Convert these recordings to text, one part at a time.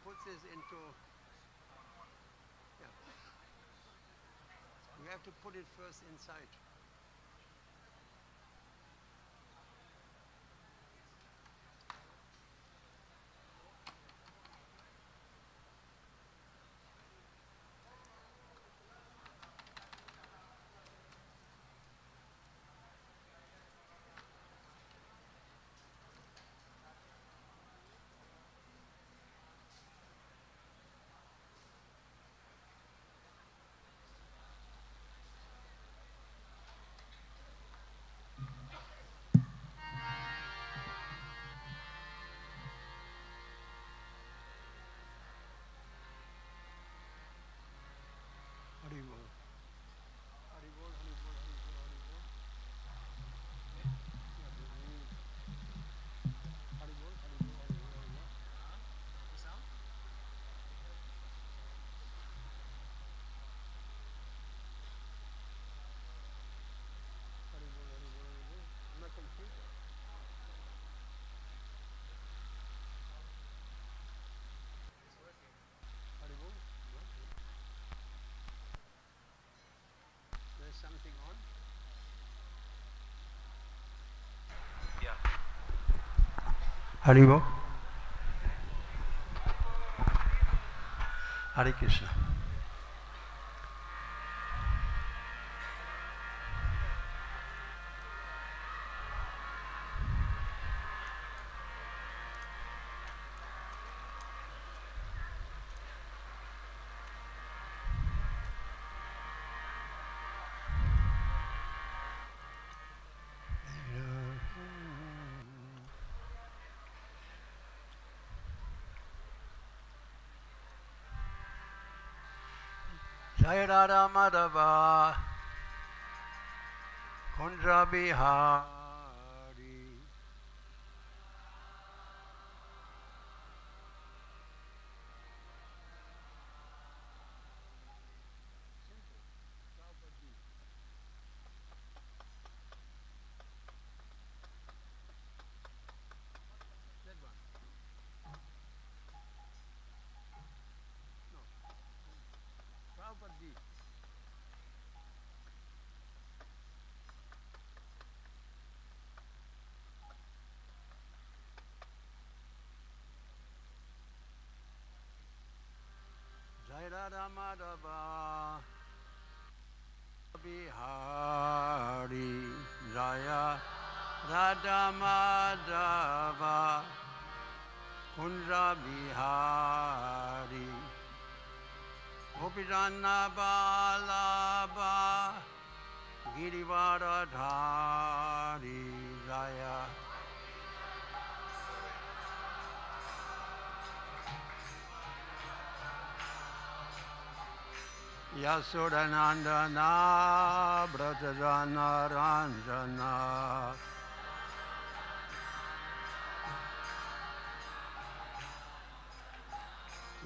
put this into, yeah, you have to put it first inside. Haribol. Haribol, Haribol, Haribol, Haribol. Haribol, Haribol, Haribol, Haribol. Haribol, Haribol, Haribol. On my computer. Haribol. No? There's something on. Haribol. Hare Krishna. Jai Radha Madhava Kundra Bihari. That one. No. Prabhupada ji. Jai Radha Madhava Bihari. Jaya Radha Madhava Kundra Bihari. Gopijana Balaba Girivardhari. Jaya Yasodanandana Brajajana Ranjana.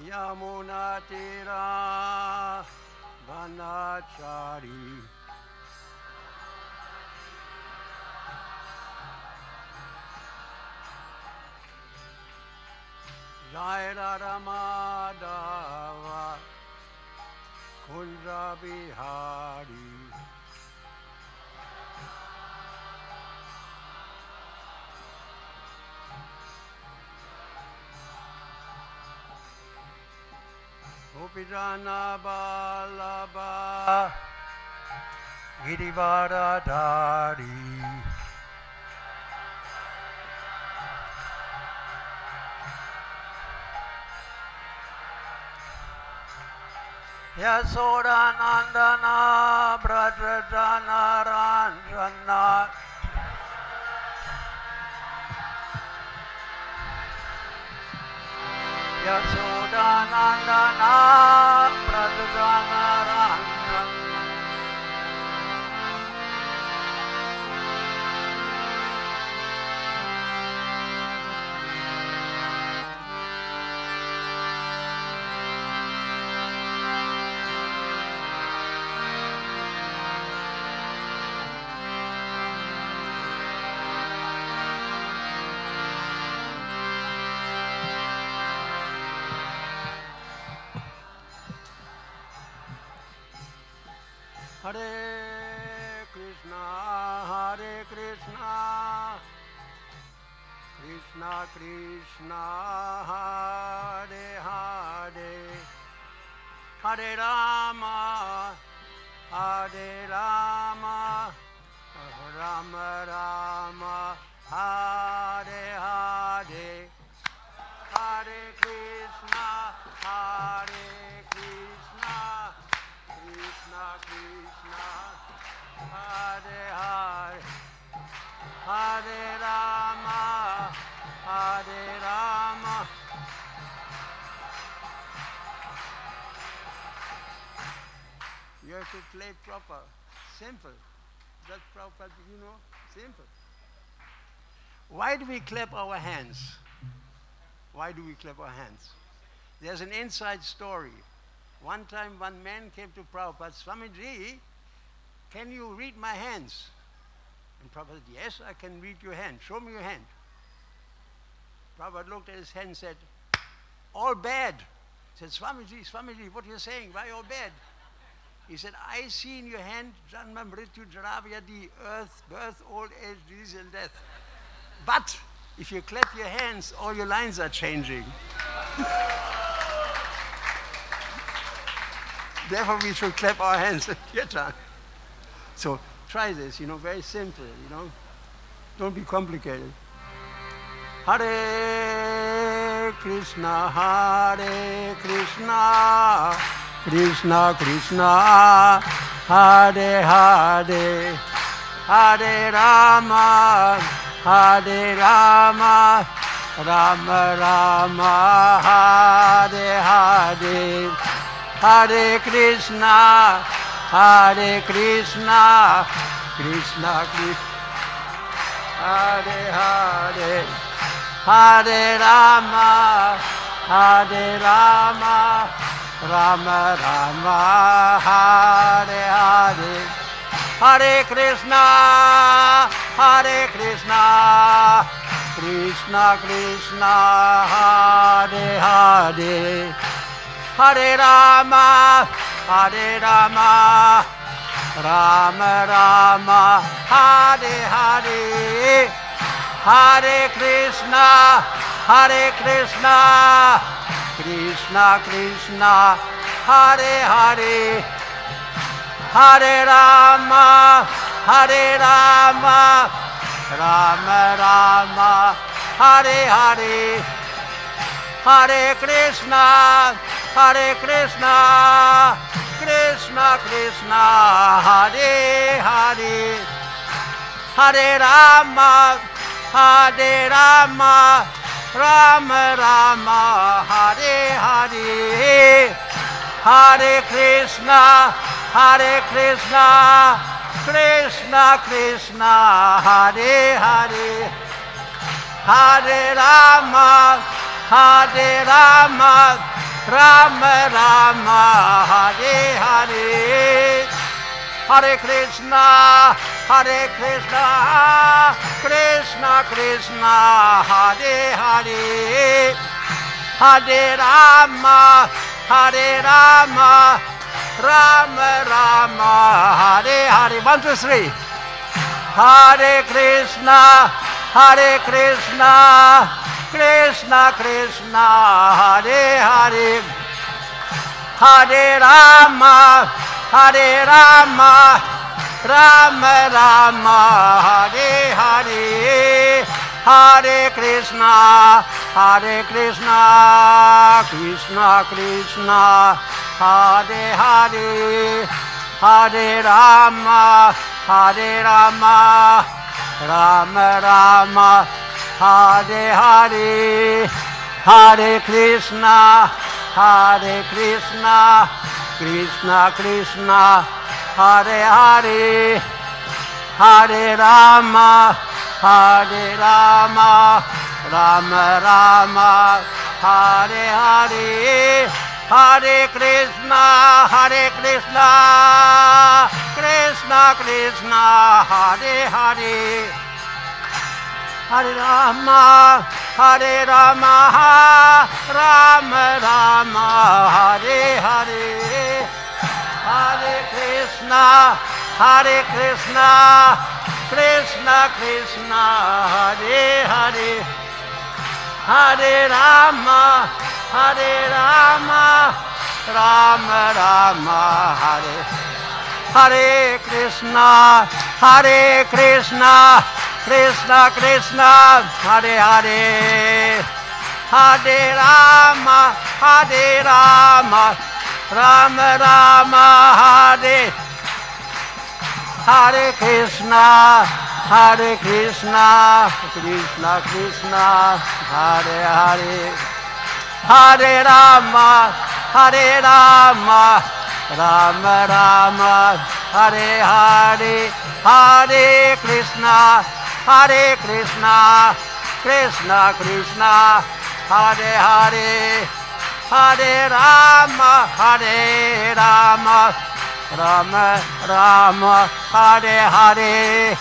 Yamunatira Vanachari. Jai Radha Madhava Kundra Bihari. Gopijana Balaba Girivardhari. Yasodanandana Brajajana Ranjana. Yasodanandana Brajajana Ranjana. Hare Krishna, Hare Krishna, Krishna Krishna, Hare Hare, Hare Rama, Hare Rama, Rama Rama, Hare Hare, Hare Krishna, Hare Krishna, Krishna Krishna, Hare Hare, Hare Rama, Hare Rama. You have to play proper, simple. That's proper, you know, simple. Why do we clap our hands? Why do we clap our hands? There's an inside story. One time one man came to Prabhupada, Swamiji, can you read my hands? And Prabhupada said, yes, I can read your hand. Show me your hand. Prabhupada looked at his hand and said, all bad. He said, Swamiji, Swamiji, what are you saying? Why all bad? He said, I see in your hand, Janma, Mrityu, Jara, Vyadi, earth, birth, old age, disease and death. But if you clap your hands, all your lines are changing. Therefore, we should clap our hands at kirtan. So try this, you know, very simple, you know. Don't be complicated. Hare Krishna, Hare Krishna, Krishna Krishna, Hare Hare, Hare Rama, Hare Rama, Rama Rama, Hare Hare, Hare Krishna, Hare Krishna, Krishna Krishna, Hare Hare, Hare Rama, Hare Rama, Rama Rama, Hare Hare, Hare Krishna, Hare Krishna, Krishna Krishna, Hare Hare, Hare Rama, Hare Rama, Rama Rama, Hare Hare, Hare Krishna, Hare Krishna, Krishna Krishna, Hare Hare, Hare Rama, Hare Rama, Rama Rama, Hare Hare, Hare Krishna, Hare Krishna, Krishna Krishna, Hare Hare, Hare Rama, Hare Rama, Rama Rama, Hare Hare, Hare Krishna, Hare Krishna, Krishna Krishna, Hare Hare, Hare Rama, Hare Rama, Rama Rama, Hare Hare, Hare Krishna, Hare Krishna, Krishna Krishna, Hare Hare, Hare Rama, Hare Rama, Rama Rama, Hare Hare. 1, 2, 3. Hare Krishna, Hare Krishna, Krishna Krishna, Hare Hare, Hare Rama, Hare Rama, Rama Rama, Hare Hare, Hare Krishna, Hare Krishna, Krishna Krishna, Hare Hare, Hare Rama, Hare Rama, Rama Rama, Hare Hare, Hare Krishna, Hare Krishna, Krishna Krishna, Hare Hare, Hare Rama, Hare Rama, Rama Rama, Hare Hare, Hare Krishna, Hare Krishna, Krishna Krishna, Hare Hare, Hare Rama, Hare Rama, Rama Rama, Hare Hare, Hare Krishna. Krishna, Hare Krishna, Krishna Krishna, Hare Hare, Hare Rama, Hare Rama, Rama Rama, Hare Hare Krishna, Hare Krishna, Krishna Krishna, Hare Hare, Hare Rama, Hare Rama, Rama Rama, Hare Hare Krishna, Hare Krishna, Krishna Krishna, Hare Hare, Hare Rama, Hare Rama, Rama Rama, Hare Hare, Hare Krishna, Hare Krishna, Krishna Krishna, Hare Hare, Hare Rama, Hare Rama, Rama Rama, Hare Hare,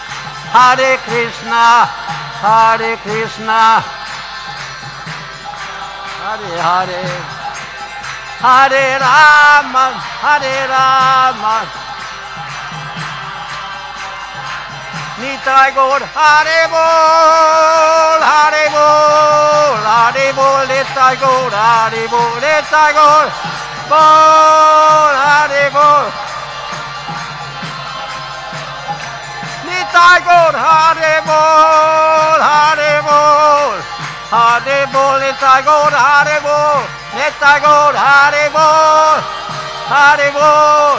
Hare Krishna, Hare Krishna, Hare Hare, Hare Rama, Hare Rama, Nitai Gaur, Hare Bol, Hare Bol, Hare Bol, Nitai Gaur, Hare Bol, Nitai Gaur, Bol, Hare Bol, Nitai Gaur, Hare Bol, Hare Bol, Hare Bol, Nitai Gaur, Hare Bol, Nitai Gaur, Hare Bol, Hare Bol,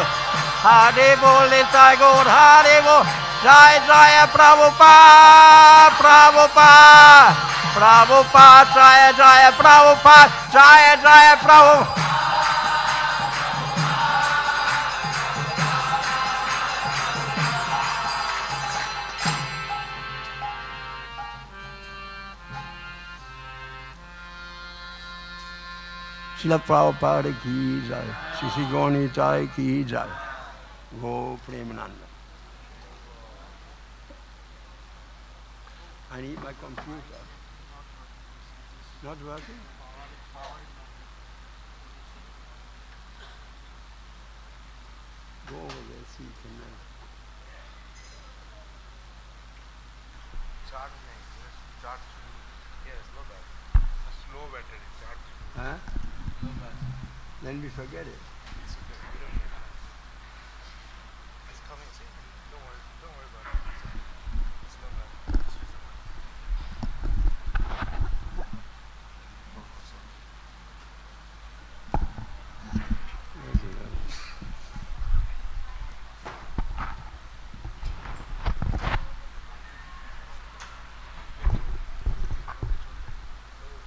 Hare Bol, Nitai Gaur, Hare Bol, Jai Jai Prabhupada, Prabhupada, Prabhupada, Jai Jai Prabhupada, Jai Jai Prabhupada. Srila Prabhupada ki jai, Sisi Gauni Jai ki jai, Go Premananda. I need my computer. Not working? Go over there, see, can you? Charge नहीं, charge. Yes, slow battery. Slow battery, charge. Huh? Slow battery. Then we forget it. It's okay. We don't need it. It's coming. See? Don't worry about it. It's slow battery. Just use the one.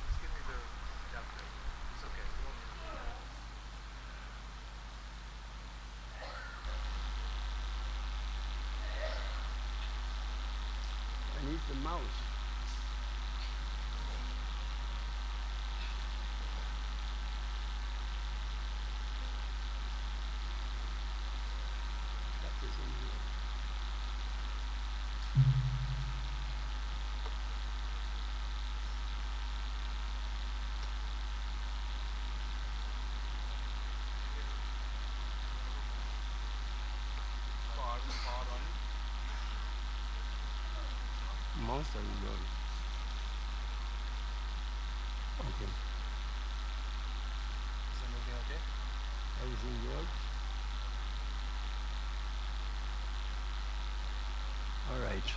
Just give me the adapter. It's okay. We don't need it. I need the mouse. That is in here. Power on. Mouse are good. Okay. Is everything okay? Everything good? All right.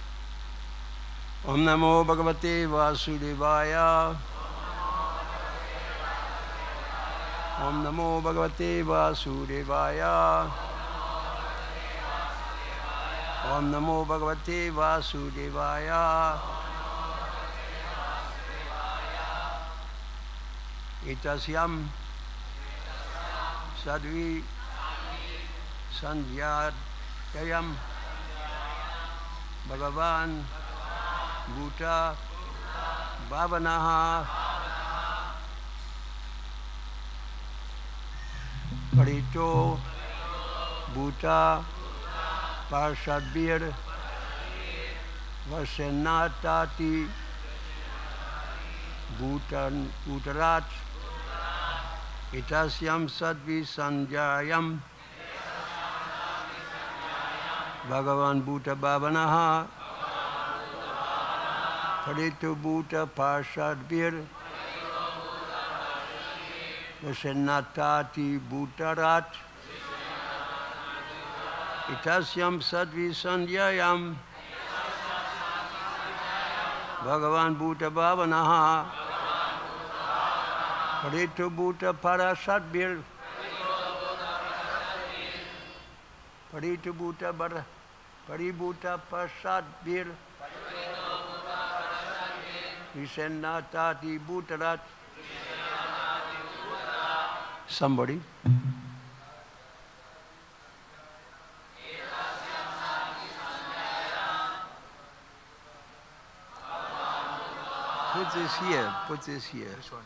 Om Namo Bhagavate Vasudevaya. Om Namo Bhagavate Vasudevaya. Om Namo Bhagavate Vasudevaya. Itasyam Sadvi Sandhyayam Bhagavan Bhuta Bhavanaha Parito Bhuta Parshadbir Vasenatati Bhutarat Itasyam Sadvi Sanjayam Bhagavan Bhuta Bhavanaha Paritu Bhuta Parshadvir Vasennatati Bhutarat Itasyam Sadvi Sandhyayam Bhagavan Bhuta Bhavanaha Paritu Bhuta Parashadvir Paritu Bhuta Paribhuta Parashadvir Visennatati Bhutarat. Somebody. Put this here, put this here. Which one?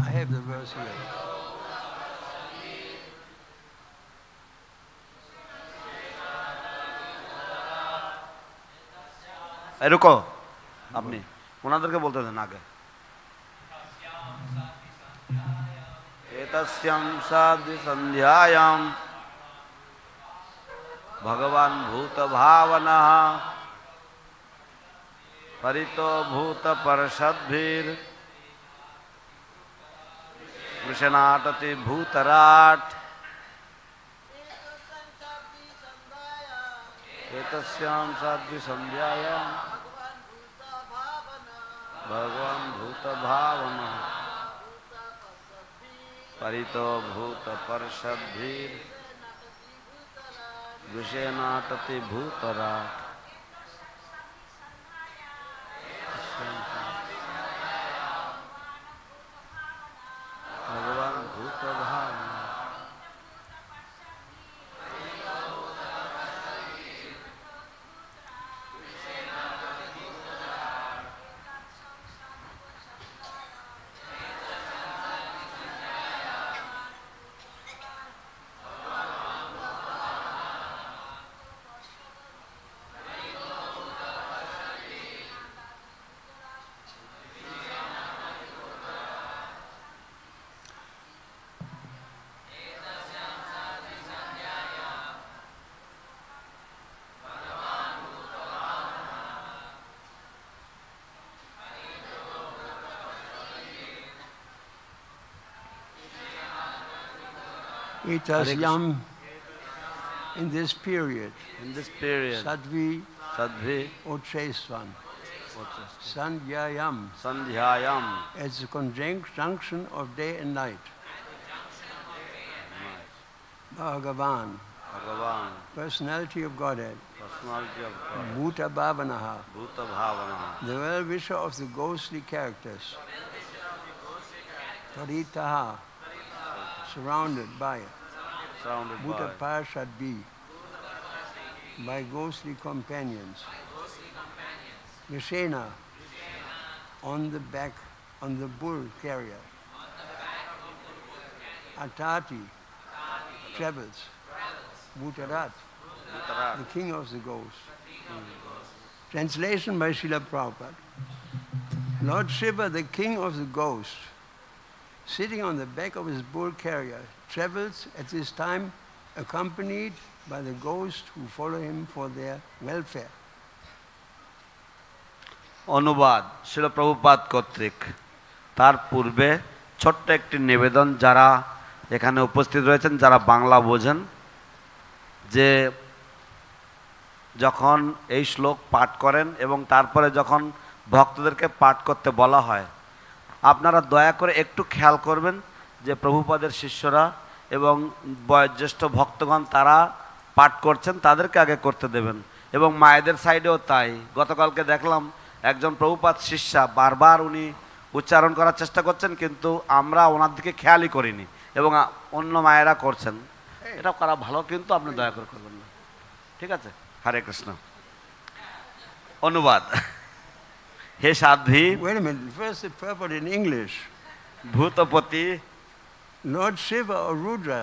I have the verse here. रुको আপনি ওনাদেরকে বলতে দেন আগে एतस्यां साधि संध्यायां भगवान भूत भावनः परितो भूत परषद्भिर विषनाटति भूतराट एतस्यां साधि संध्यायां भगवान भूत भावनः परितो भूत परषद्भिर विषयनाटति भूतराट भगवान भूत भावनः Itasyam, in this period, sadvi Uchesvan, Sandhyayam, as a conjunction of day and night. Bhagavan, personality of Godhead, Bhuta Bhavanaha, the well-wisher of the ghostly characters, Paritaha, surrounded by Bhuta Parashadvi, by ghostly companions. Vishena, on the back, on the bull carrier. Atati, travels. Bhutarat, the king of the ghosts. Translation by Srila Prabhupada. Lord Shiva, the king of the ghosts, sitting on the back of his bull carrier, travels at this time accompanied by the ghosts who follow him for their welfare. অনুবাদ শ্রীল প্রভুপাদ কর্তৃক। তার পূর্বে ছোট্ট একটি নিবেদন যারা এখানে উপস্থিত রয়েছেন, যারা বাংলা বোঝেন, যে যখন এই শ্লোক পাঠ করেন এবং তারপরে যখন ভক্তদেরকে পাঠ করতে বলা হয়, আপনারা দয়া করে একটু খেয়াল করবেন যে প্রভুপাদের শিষ্যরা এবং বয়োজ্যেষ্ঠ ভক্তগণ তারা পাঠ করছেন, তাদেরকে আগে করতে দেবেন। এবং মায়েদের সাইডেও তাই। গতকালকে দেখলাম একজন প্রভুপাদ শিষ্যা বারবার উনি উচ্চারণ করার চেষ্টা করছেন, কিন্তু আমরা ওনার দিকে খেয়ালই করিনি এবং অন্য মায়েরা করছেন। এটা করা ভালো, কিন্তু আপনি দয়া করে করবেন না, ঠিক আছে? হরে কৃষ্ণ। অনুবাদ। হে সাধ্বী, Wait a minute, first the purport in English. ভূতপতি Lord Shiva or Rudra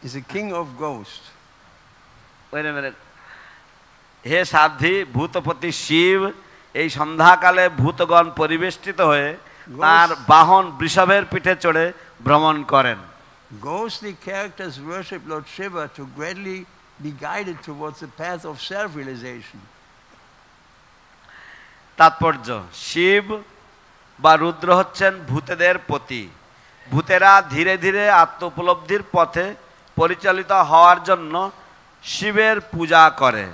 is the king of ghosts. Wait a minute. হে সাধ্বী, ভূতপতি শিব এই সন্ধ্যাকালে ভূতগণ পরিবেষ্টিত হয়ে তার বাহন বৃষভের পিঠে চড়ে ভ্রমণ করেন। Ghostly characters worship Lord Shiva to gradually be guided towards the path of self-realization. তাৎপর্য, শিব বা রুদ্র হচ্ছেন ভূতেদের পতি। ভূতেরা ধীরে ধীরে আত্ম উপলব্ধির পথে পরিচালিত হওয়ার জন্য শিবের পূজা করে।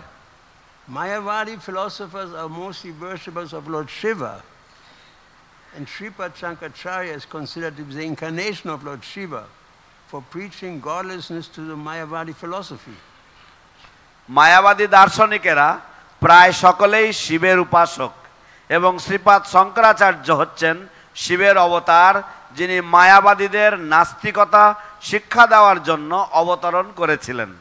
Mayavadi philosophers are mostly worshippers of Lord Shiva, and Sripad Shankaracharya is considered to be the incarnation of Lord Shiva for preaching godlessness to the Mayavadi philosophy. মায়াবাদী দার্শনিকেরা প্রায় সকলেই শিবের উপাসক এবং শ্রীপাদ শঙ্করাচার্য হচ্ছেন শিবের অবতার, যিনি মায়াবাদীদের নাস্তিকতা শিক্ষা দেওয়ার জন্য অবতরণ করেছিলেন।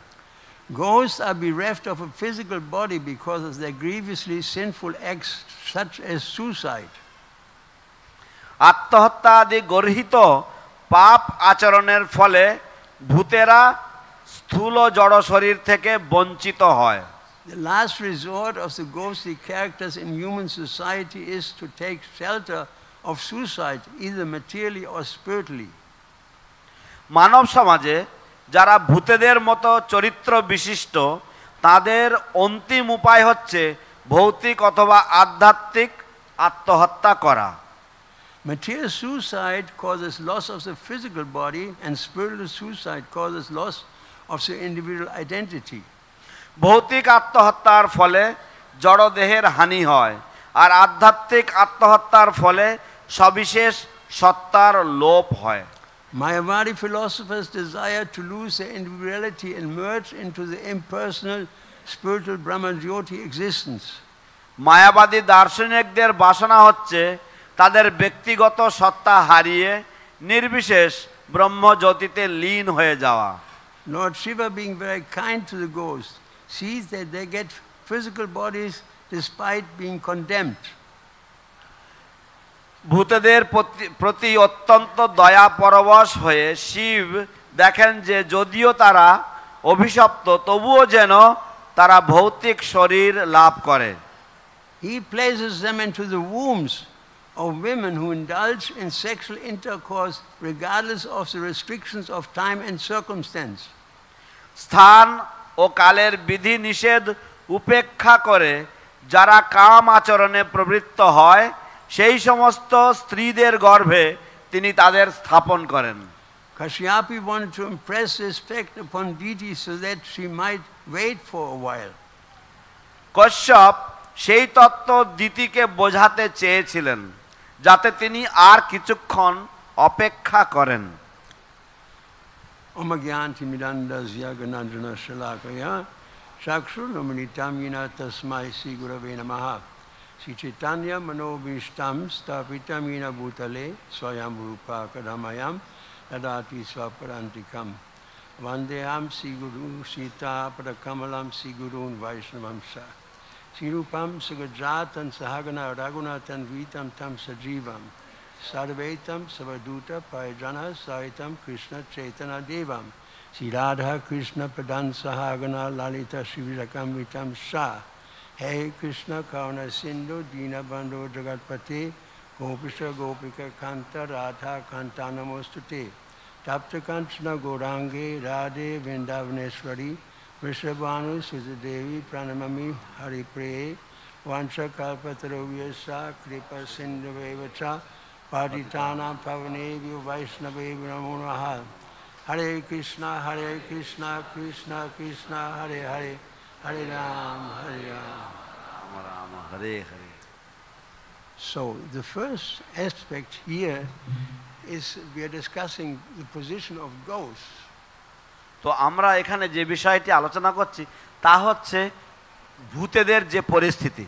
Ghosts are bereft of a physical body because of their grievously sinful acts such as suicide. আত্মহত্যা আদি গর্হিত পাপ আচরণের ফলে ভূতেরা স্থূল জড় শরীর থেকে বঞ্চিত হয়। The last resort of the ghostly characters in human society is to take shelter of suicide, either materially or spiritually. মানব সমাজে যারা ভূতেদের মতো চরিত্র বিশিষ্ট, তাদের অন্তিম উপায় হচ্ছে ভৌতিক অথবা আধ্যাত্মিক আত্মহত্যা করা। Material suicide causes loss of the physical body, and spiritual suicide causes loss of the individual identity. ভৌতিক আত্মহত্যার ফলে জড়দেহের হানি হয়, আর আধ্যাত্মিক আত্মহত্যার ফলে সবিশেষ সত্তার লোপ হয়। Mayavadi philosophers desire to lose their individuality and merge into the impersonal spiritual Brahma-Jyoti existence. মায়াবাদী দার্শনিকদের বাসনা হচ্ছে তাদের ব্যক্তিগত সত্তা হারিয়ে নির্বিশেষ ব্রহ্মজ্যোতিতে লীন হয়ে যাওয়া। Lord Shiva, being very kind to the ghosts, sees that they get physical bodies despite being condemned. ভূতেদের প্রতি অত্যন্ত দয়া পরবশ হয়ে শিব দেখেন যে যদিও তারা অভিশপ্ত, তবুও যেন তারা ভৌতিক শরীর লাভ করে। He places them into the wombs of women who indulge in sexual intercourse regardless of the restrictions of time and circumstance. স্থান ও কালের বিধি নিষেধ উপেক্ষা করে যারা কাম আচরণে প্রবৃত্ত হয়, সেই সমস্ত স্ত্রীদের গর্ভে তিনি তাদের স্থাপন করেন। Kashyapa wanted to impress this fact upon Diti so that she might wait for a while. Kashyap সেই তত্ত্ব দিতিকে বোঝাতে চেয়েছিলেন যাতে তিনি আর কিছুক্ষণ অপেক্ষা করেন। Omagyanti midandasya ganandana shalakaya chakshurumanitam yena tasmai Sri Gurave namaha. Sri Chaitanya manobishtam stapitam yena bhutale swayam rupa kadamayam dadati swaparantikam. Vandeham Sri Guru Sita padakamalam Sri Gurun Vaishnavam sa. Sri Rupam sagajatan sahagana raghunatan vitam tam sajivam. Sarvaitam Savaduta Payajana Saitam Krishna Chaitana Devam Sri Radha Krishna Pradan Sahagana Lalita Shivirakam Vitam Sa Hey Krishna Kauna Sindhu Dina Bandhu Jagatpate Gopisha Gopika Kanta Radha Kanta Namostute Tapta Kanchana Gorange Radhe Vrindavaneshwari Vrishabhanu Sujadevi Pranamami Hari Pre Vansha Kalpataroviyasa Kripa Sindhu Vevacha Paditana Pavanebhyo Vaishnavebhyo Namo Namaha. Hare Krishna, Krishna Krishna, Hare Hare, Hare Ram, Hare Ram. Rama Rama, Hare Hare. So the first aspect here is we are discussing the position of ghosts. তো আমরা এখানে যে বিষয়টি আলোচনা করছি তা হচ্ছে ভূতেদের যে পরিস্থিতি।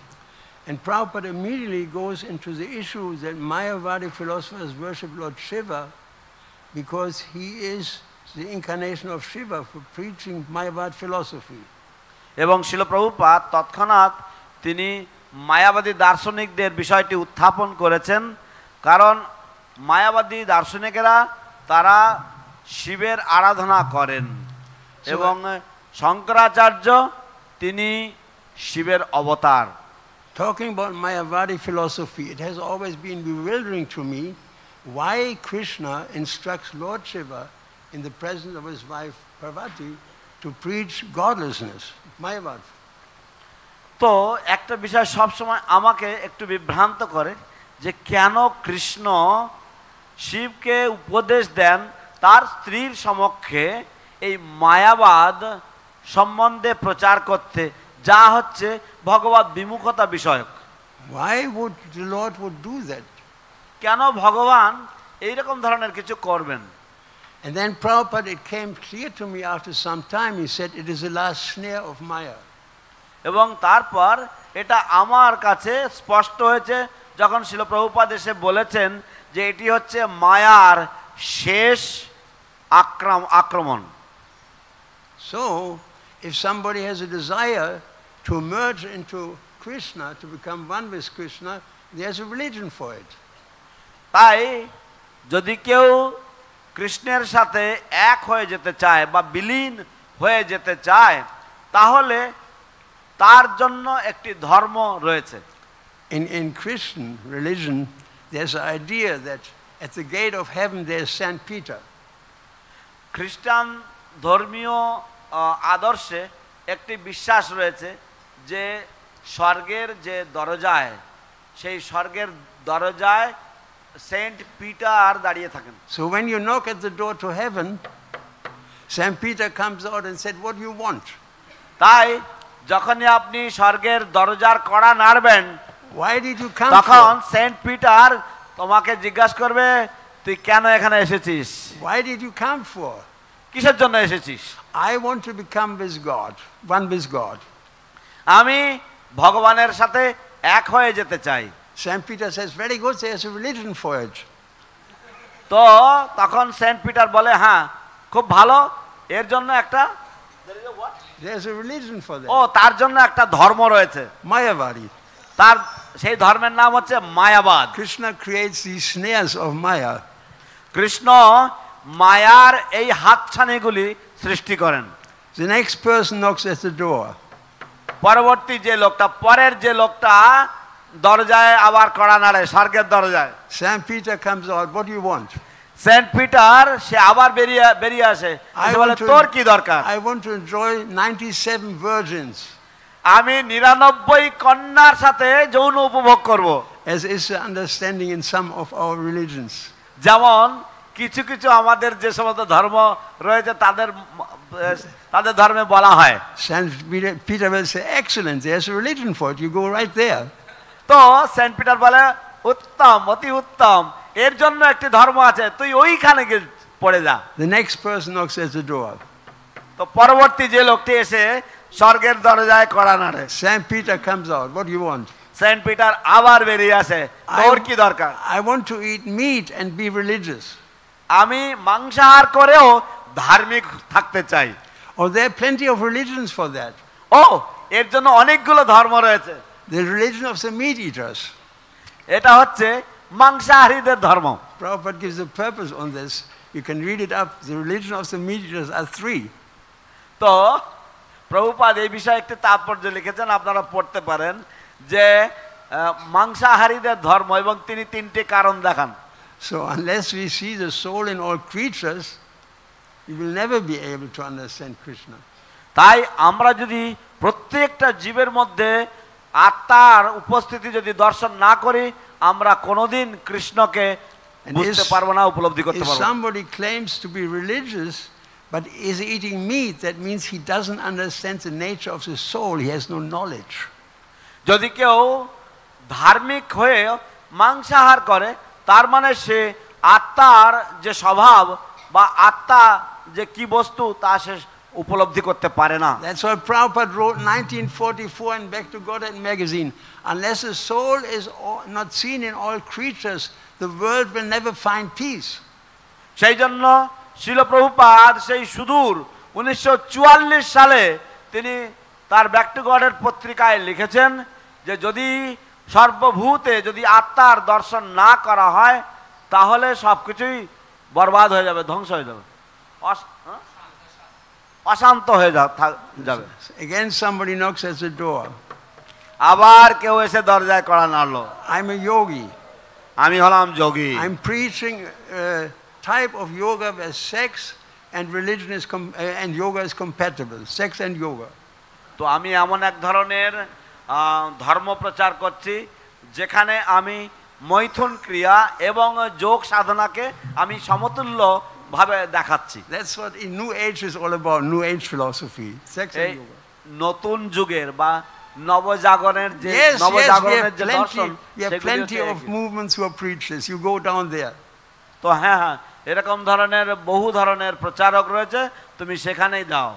And Prabhupada immediately goes into the issue that Mayavadi philosophers worship Lord Shiva because he is the incarnation of Shiva for preaching Mayavad philosophy. এবং শিল প্রভুপাদ তৎক্ষণাৎ তিনি মায়াবাদী দার্শনিকদের বিষয়টি উত্থাপন করেছেন, কারণ মায়াবাদী দার্শনিকেরা তারা শিবের আরাধনা করেন এবং শঙ্করাচার্য তিনি শিবের অবতার। Talking about Mayavadi philosophy, it has always been bewildering to me why Krishna instructs Lord Shiva in the presence of his wife Parvati to preach godlessness. Mayavad. তো একটা বিষয় সবসময় আমাকে একটু বিভ্রান্ত করে যে কেন কৃষ্ণ শিবকে উপদেশ দেন তার স্ত্রীর সমক্ষে এই মায়াবাদ সম্বন্ধে প্রচার করতে, যা হচ্ছে ভগবত বিমুখতা বিষয়ক। Why would the Lord would do that? কেন ভগবান এইরকম ধরনের কিছু করবেন? And then Prabhupada, it came clear to me after some time, he said, it is the last snare of Maya. এবং তারপর এটা আমার কাছে স্পষ্ট হয়েছে যখন শিল প্রভুপাদ এসে বলেছেন যে এটি হচ্ছে মায়ার শেষ আক্রমণ। So, if somebody has a desire to merge into Krishna, to become one with Krishna, there's a religion for it. তাই যদি কেউ কৃষ্ণের সাথে এক হয়ে যেতে চায় বা বিলীন হয়ে যেতে চায় তাহলে তার জন্য একটি ধর্ম রয়েছে। In Christian religion, there's an idea that at the gate of heaven there's Saint Peter. খ্রিস্টান ধর্মীয় আদর্শে একটি বিশ্বাস রয়েছে যে স্বর্গের যে দরজায়, সেই স্বর্গের দরজায় সেন্ট পিটার দাঁড়িয়ে থাকেন। So when you knock at the door to heaven, Saint Peter comes out and said, what do you want? তাই যখনই আপনি স্বর্গের দরজার কড়া নাড়বেন, Why did you come তখন for? সেন্ট পিটার তোমাকে জিজ্ঞাসা করবে তুই কেন এখানে এসেছিস? Why did you come for? কিসের জন্য এসেছিস? I want to become with God, one with God. আমি ভগবানের সাথে এক হয়ে যেতে চাই। Saint Peter says, very good, there's a religion for it. তো তখন সেন্ট পিটার বলে হ্যাঁ খুব ভালো, এর জন্য একটা There's a religion for O that. তার জন্য একটা ধর্ম রয়েছে। Mayavadi. তার সেই ধর্মের নাম হচ্ছে মায়াবাদ। Krishna creates these snares of Maya. Krishna মায়ার এই হাতছানিগুলি সৃষ্টি করেন। The next person knocks at the door. পরবর্তী যে লোকটা, পরের যে লোকটা দরজায় আবার কড়া নাড়ে, স্বর্গের দরজায়, Saint Peter comes out, what do you want? Saint Peter সে আবার বেরিয়ে আসে, এসে বলে তোর কি দরকার? I want to enjoy 97 virgins. আমি 99 কন্যার সাথে যৌন উপভোগ করব। As is the understanding in some of our religions. যেমন কিছু কিছু আমাদের যে সমস্ত ধর্ম রয়েছে তাদের ধর্মে বলা হয়। Saint Peter will say, excellent, there's a religion for it, you go right there. তো সেন্ট পিটার বলে উত্তম, অতি উত্তম, এর জন্য একটি ধর্ম আছে, তুই ওইখানে গিয়ে পড়ে যা। The next person knocks at the door. তো পরবর্তী যে লোকটি এসে স্বর্গের দরজায় কড়া নাড়ে, Saint Peter comes out, what do you want? Saint Peter আবার বেরিয়ে আসে, তোর কি দরকার? I want to eat meat and be religious. আমি মাংসাহার করেও ধার্মিক থাকতে চাই। Oh, there are plenty of religions for that. ও এর জন্য অনেকগুলো ধর্ম রয়েছে। The religion of the meat eaters. এটা হচ্ছে মাংসাহারীদের ধর্ম। Prabhupada gives a purpose on this. You can read it up. The religion of the meat eaters are 3. তো প্রভুপাদ এই বিষয়ে একটি তাৎপর্য লিখেছেন, আপনারা পড়তে পারেন যে মাংসাহারীদের ধর্ম, এবং তিনি 3টি কারণ দেখান। So unless we see the soul in all creatures, we will never be able to understand Krishna. তাই আমরা যদি প্রত্যেকটা জীবের মধ্যে আত্মার উপস্থিতি যদি দর্শন না করি, আমরা কোনোদিন কৃষ্ণকে বুঝতে পারবো না, উপলব্ধি করতে If পারবো না। somebody claims to be religious but is eating meat, that means he doesn't understand the nature of the soul. He has no knowledge. যদি কেউ ধার্মিক হয়ে মাংসাহার করে, তার মানে সে আত্মার যে স্বভাব বা আত্মা যে কি বস্তু তা সে উপলব্ধি করতে পারে না। That's why Prabhupada wrote 1944 in Back to Godhead magazine, unless the soul is not seen in all creatures, the world will never find peace. সেই জন্য শিল প্রভুপাদ সেই সুদূর 1944 সালে তিনি তার ব্যাক টু গডের পত্রিকায় লিখেছেন যে যদি সর্বভূতে যদি আত্মার দর্শন না করা হয় তাহলে সবকিছুই বরবাদ হয়ে যাবে, ধ্বংস হয়ে যাবে, অশান্ত হয়ে যাবে। Again somebody knocks at the door. আবার কেউ এসে দরজায় কড়া নাড়লো। I'm a yogi. আমি হলাম যোগী। I'm preaching a type of yoga where sex and religion is and yoga is compatible. Sex and yoga. তো আমি এমন এক ধরনের ধর্ম প্রচার করছি যেখানে আমি মৈথুন ক্রিয়া এবং যোগ সাধনাকে আমি সমতুল্য ভাবে দেখাচ্ছি। That's what in New Age is all about. New Age philosophy. Sex and yoga. নতুন যুগের বা নবজাগরণের যে নবজাগরণের যে দর্শন, we have plenty of movements who are preachers. You go down there. তো হ্যাঁ, এরকম ধরনের বহু ধরনের প্রচারক রয়েছে, তুমি সেখানেই যাও।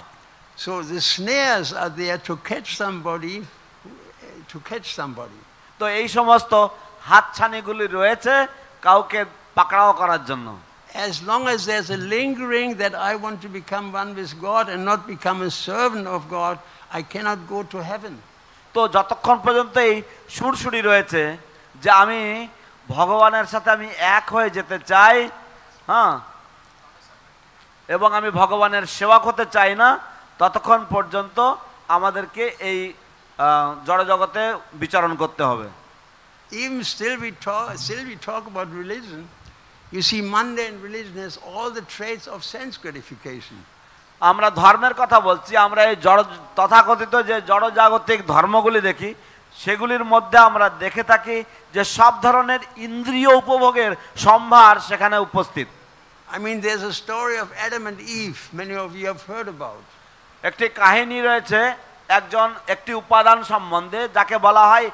So the snares are there to catch somebody, তো এই সমস্ত হাতছানিগুলি রয়েছে কাউকে পাকড়াও করার জন্য। As long as there's a lingering that I want to become one with God and not become a servant of God, I cannot go to heaven. তো যতক্ষণ পর্যন্ত এই সুরসুরি রয়েছে যে আমি ভগবানের সাথে আমি এক হয়ে যেতে চাই, হ্যাঁ, এবং আমি ভগবানের সেবক হতে চাই না, ততক্ষণ পর্যন্ত আমাদেরকে এই জড়জগতে বিচরণ করতে হবে। Even still we talk about religion. You see, mundane religion has all the traits of sense gratification. আমরা ধর্মের কথা বলছি, আমরা এই তথাকথিত যে জড়জাগতিক ধর্মগুলি দেখি, সেগুলির মধ্যে আমরা দেখে থাকি যে সব ধরনের ইন্দ্রিয় উপভোগের সম্ভার সেখানে উপস্থিত। I mean, there's a story of Adam and Eve, many of you have heard about. একটি কাহিনী রয়েছে একটি উপাদান সম্বন্ধে যাকে বলা হয়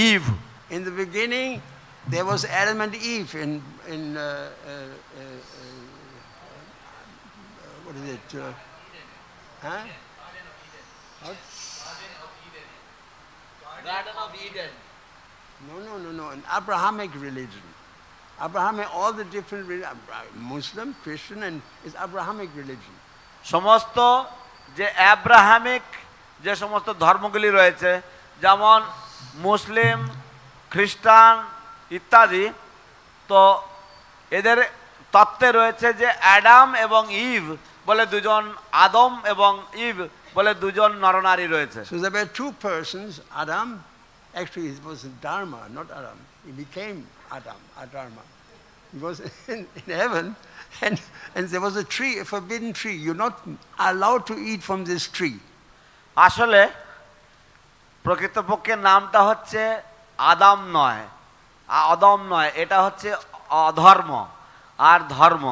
eve. In the beginning, there was Adam and Eve in what is it? Garden of Eden. No. An Abrahamic religion. Abrahamic, all the different Muslim, Christian, and it's Abrahamic religion. সমস্ত যে আব্রাহামিক যে সমস্ত ধর্মগুলি রয়েছে, যেমন মুসলিম, খ্রিস্টান ইত্যাদি, তো এদের তত্ত্বে রয়েছে যে অ্যাডাম এবং ইভ বলে দুজন, আদম এবং ইভ বলে দুজন নরনারী রয়েছে। So there were two persons, Adam, actually it was Dharma, not Adam. He became Adharma. He was in heaven, and there was a tree, a forbidden tree. You're not allowed to eat from this tree. আসলে প্রকৃতপক্ষে নামটা হচ্ছে আদম নয়, এটা হচ্ছে অধর্ম আর ধর্ম।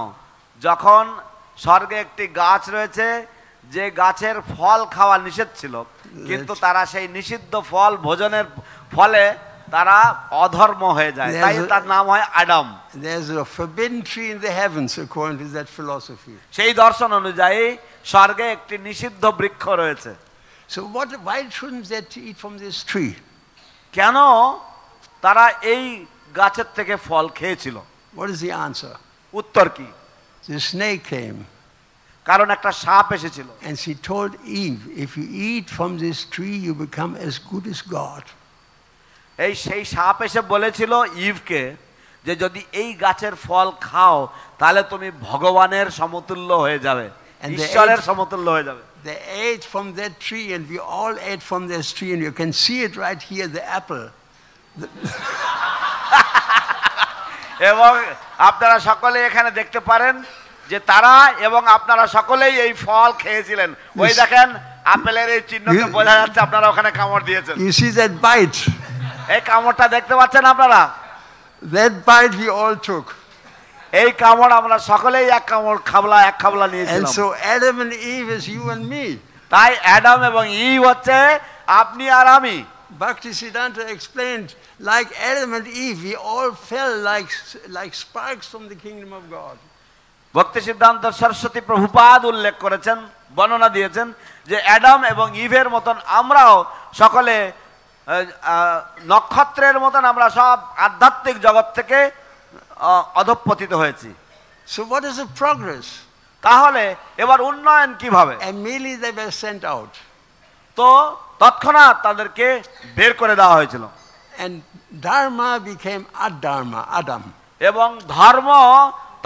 যখন স্বর্গে একটি গাছ রয়েছে যে গাছের ফল খাওয়া নিষেধ ছিল, কিন্তু তারা সেই নিষিদ্ধ ফল ভোজনের ফলে তারা অধর্ম হয়ে যায়, তাই তার নাম হয় আদম। There's a forbidden tree in the heavens according to that philosophy. সেই দর্শন অনুযায়ী স্বর্গে একটি নিষিদ্ধ বৃক্ষ রয়েছে। So why shouldn't they eat from this tree? কেন তারা এই গাছের থেকে ফল খেয়েছিল? What is the answer? উত্তর কি? The snake came. কারণ একটা সাপ এসেছিল। And she told Eve, if you eat from this tree, you become as good as God. সেই সাপ এসে বলেছিল ইভকে যে যদি এই গাছের ফল খাও তাহলে তুমি ভগবানের সমতুল্য হয়ে যাবে, ঈশ্বরের সমতুল্য হয়ে যাবে। They ate from that tree, and we all ate from this tree, and you can see it right here, the apple. এবং আপনারা সকলে এখানে দেখতে পারেন যে তারা এবং আপনারা সকলেই এই ফল খেয়েছিলেন। ওই দেখেন আপেলের এই চিহ্নকে বোঝা যাচ্ছে, আপনারা ওখানে কামড় দিয়েছেন। You see that bite? এই কামড়টা দেখতে পাচ্ছেন আপনারা? That bite we all took. এই কামড় আমরা সকলেই এক খাবলা নিয়েছিলাম। And so Adam and Eve is you and me. তাই অ্যাডাম এবং ইভ হচ্ছে আপনি আর আমি। Bhaktisiddhanta explained, like Adam and Eve, we all fell like sparks from the kingdom of God. ভক্তি সিদ্ধান্ত সরস্বতী প্রভুপাদ উল্লেখ করেছেন, বর্ণনা দিয়েছেন যে অ্যাডাম এবং ইভের মতন আমরাও সকলে নক্ষত্রের মতন আমরা সব আধ্যাত্মিক জগৎ থেকে অধঃপতিত হয়েছি। So what is the progress? তাহলে এবার উন্নয়ন কিভাবে? Immediately they were sent out. তো তৎক্ষণাৎ তাদেরকে বের করে দেওয়া হয়েছিল। And dharma became adharma, Adam. এবং ধর্ম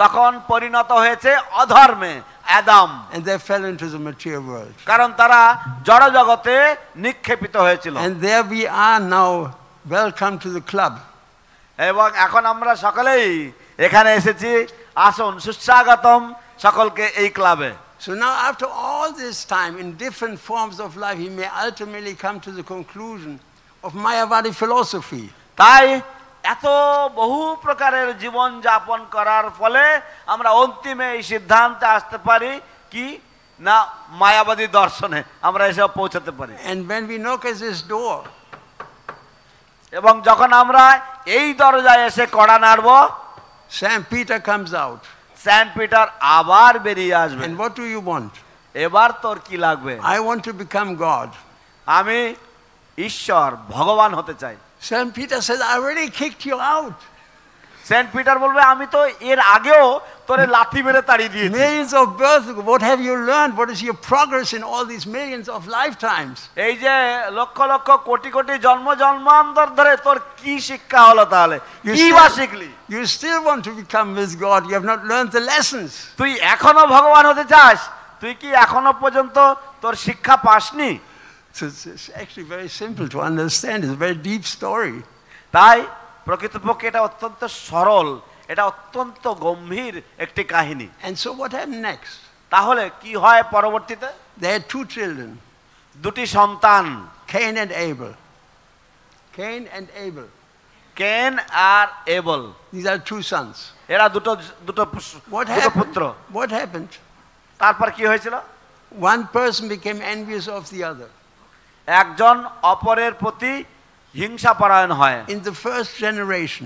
তখন পরিণত হয়েছে অধর্মে, আদম। And they fell into the material world. কারণ তারা জড় জগতে নিক্ষেপিত হয়েছিল। And there we are now. Welcome to the club. এবং এখন আমরা সকলেই এখানে এসেছি, আসুন সুস্বাগতম সকলকে এই ক্লাবে। So now after all this time, in different forms of life, he may ultimately come to the conclusion of Mayavadi philosophy. তাই এত বহু প্রকারের জীবন যাপন করার ফলে আমরা অন্তিমে এই সিদ্ধান্তে আসতে পারি কি না মায়াবাদী দর্শনে আমরা এসব পৌঁছাতে পারি। And when we knock at this door, এবং যখন আমরা এই দরজায় এসে কড়া নাড়ব, Saint Peter comes out. Saint Peter আবার বেরিয়ে আসবে। And what do you want? এবার তোর কি লাগবে? I want to become God. আমি ঈশ্বর ভগবান হতে চাই। Saint Peter says, I already kicked you out. Saint Peter বলবে আমি তো এর আগেও তোরে লাথি মেরে তাড়িয়ে দিয়েছি। Millions of births, what have you learned? What is your progress in all these millions of lifetimes? এই যে লক্ষ লক্ষ কোটি কোটি জন্ম জন্মান্তর ধরে তোর কি শিক্ষা হলো তাহলে? কি বা শিখলি? You still want to become with God. You have not learned the lessons. তুই এখনো ভগবান হতে চাস? তুই কি এখনো পর্যন্ত তোর শিক্ষা পাসনি? So it's actually very simple to understand. It's a very deep story. তাই প্রকৃতপক্ষে এটা অত্যন্ত সরল, এটা অত্যন্ত গম্ভীর একটি কাহিনী। And so what happened next? তাহলে কি হয় পরবর্তীতে? They had two children, দুটি সন্তান, Cain and Abel. Cain and Abel. কেন আর able. These are two sons. এরা দুটো দুটো What দুটো পুত্র। happened? What happened? তারপর কি হয়েছিল? One person became envious of the other. একজন অপরের প্রতি হিংসাপরায়ণ হয়। In the first generation,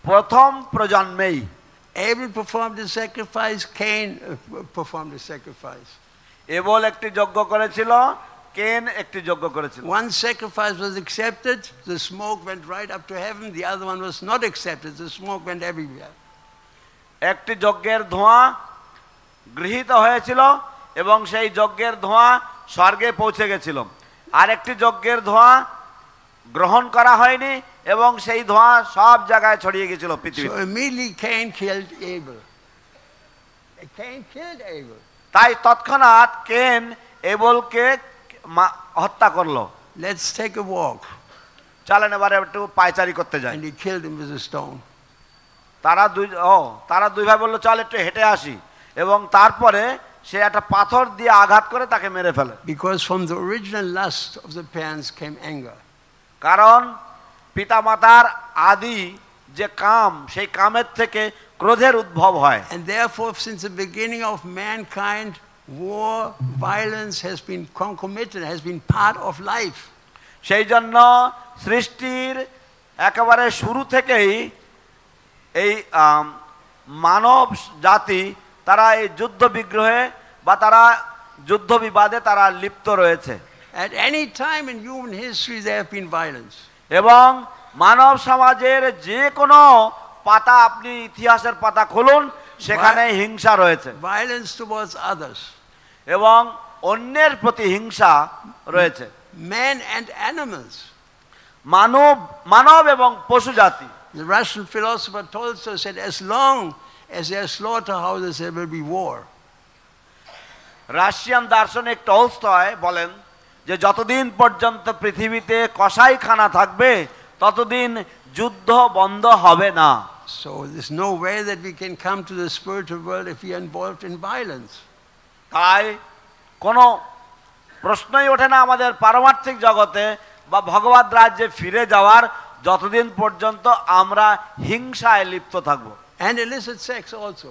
প্রথম প্রজন্মেই Abel performed a sacrifice, Cain performed a sacrifice. Able একটি যজ্ঞ করেছিল, কেন একটি যজ্ঞ করেছিল। One sacrifice was accepted, the smoke went right up to heaven. The other one was not accepted, the smoke went everywhere. একটি যজ্ঞের ধোঁয়া গৃহীত হয়েছিল এবং সেই যজ্ঞের ধোঁয়া স্বর্গে পৌঁছে গেছিল। আর একটি যজ্ঞের ধোঁয়া গ্রহণ করা হয়নি এবং সেই ধোঁয়া সব জায়গায় ছড়িয়ে গেছিল So পৃথিবীতে। immediately Cain killed Abel. Cain killed Abel. তাই তৎক্ষণাৎ কেন এবলকে হত্যা করলো। Let's take a walk. চলেন এবারে একটু পায়চারি করতে যাই। And he killed him with a stone. তারা দুই ভাই বললো চল একটু হেঁটে আসি এবং তারপরে সে একটা পাথর দিয়ে আঘাত করে তাকে মেরে ফেলে। Because from the original lust of the parents came anger. কারণ পিতামাতার আদি যে কাম, সেই কামের থেকে ক্রোধের উদ্ভব হয়। And therefore, since the beginning of mankind, war, violence has been concomitant, has been part of life. সেই জন্য সৃষ্টির একেবারে শুরু থেকেই এই মানব জাতি তারা এই যুদ্ধ বিগ্রহে বা তারা যুদ্ধ বিবাদে তারা লিপ্ত রয়েছে। At any time in human history there have been violence. এবং মানব সমাজের যে কোনো পাতা, আপনি ইতিহাসের পাতা খুলুন, সেখানে হিংসা রয়েছে। Violence towards others. এবং অন্যের প্রতি হিংসা রয়েছে। Men and animals. মানব এবং পশু জাতি। The Russian philosopher Tolstoy said, as long as there are slaughterhouses, there will be war. Russian দার্শনিক টলস্টয় বলেন যে যতদিন পর্যন্ত পৃথিবীতে কসাইখানা থাকবে ততদিন যুদ্ধ বন্ধ হবে না। So there's no way that we can come to the spiritual world if we are involved in violence. তাই কোনো প্রশ্নই ওঠে না আমাদের পারমার্থিক জগতে বা ভগবত রাজ্যে ফিরে যাওয়ার, যতদিন পর্যন্ত আমরা হিংসায় লিপ্ত থাকব। And illicit sex also.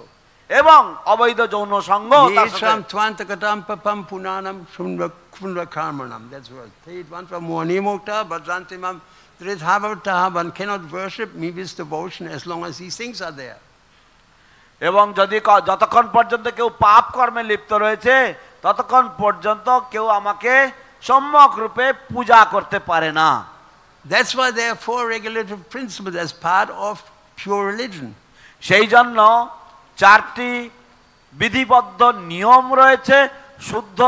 এবং অবৈধ যৌন সঙ্গ। Yesham tvantakatam papam punanam shunva karmanam. That's what. Tvantra muanimukta bhadrantimam tridhavataha. One cannot worship me with devotion as long as these things are there. এবং যদি যতক্ষণ পর্যন্ত কেউ পাপ কর্মে লিপ্ত রয়েছে ততক্ষণ পর্যন্ত কেউ আমাকে সম্যক রূপে পূজা করতে পারে না। That's why there are 4 regulative principles as part of pure religion. সেই জন্য 4টি বিধিবদ্ধ নিয়ম রয়েছে শুদ্ধ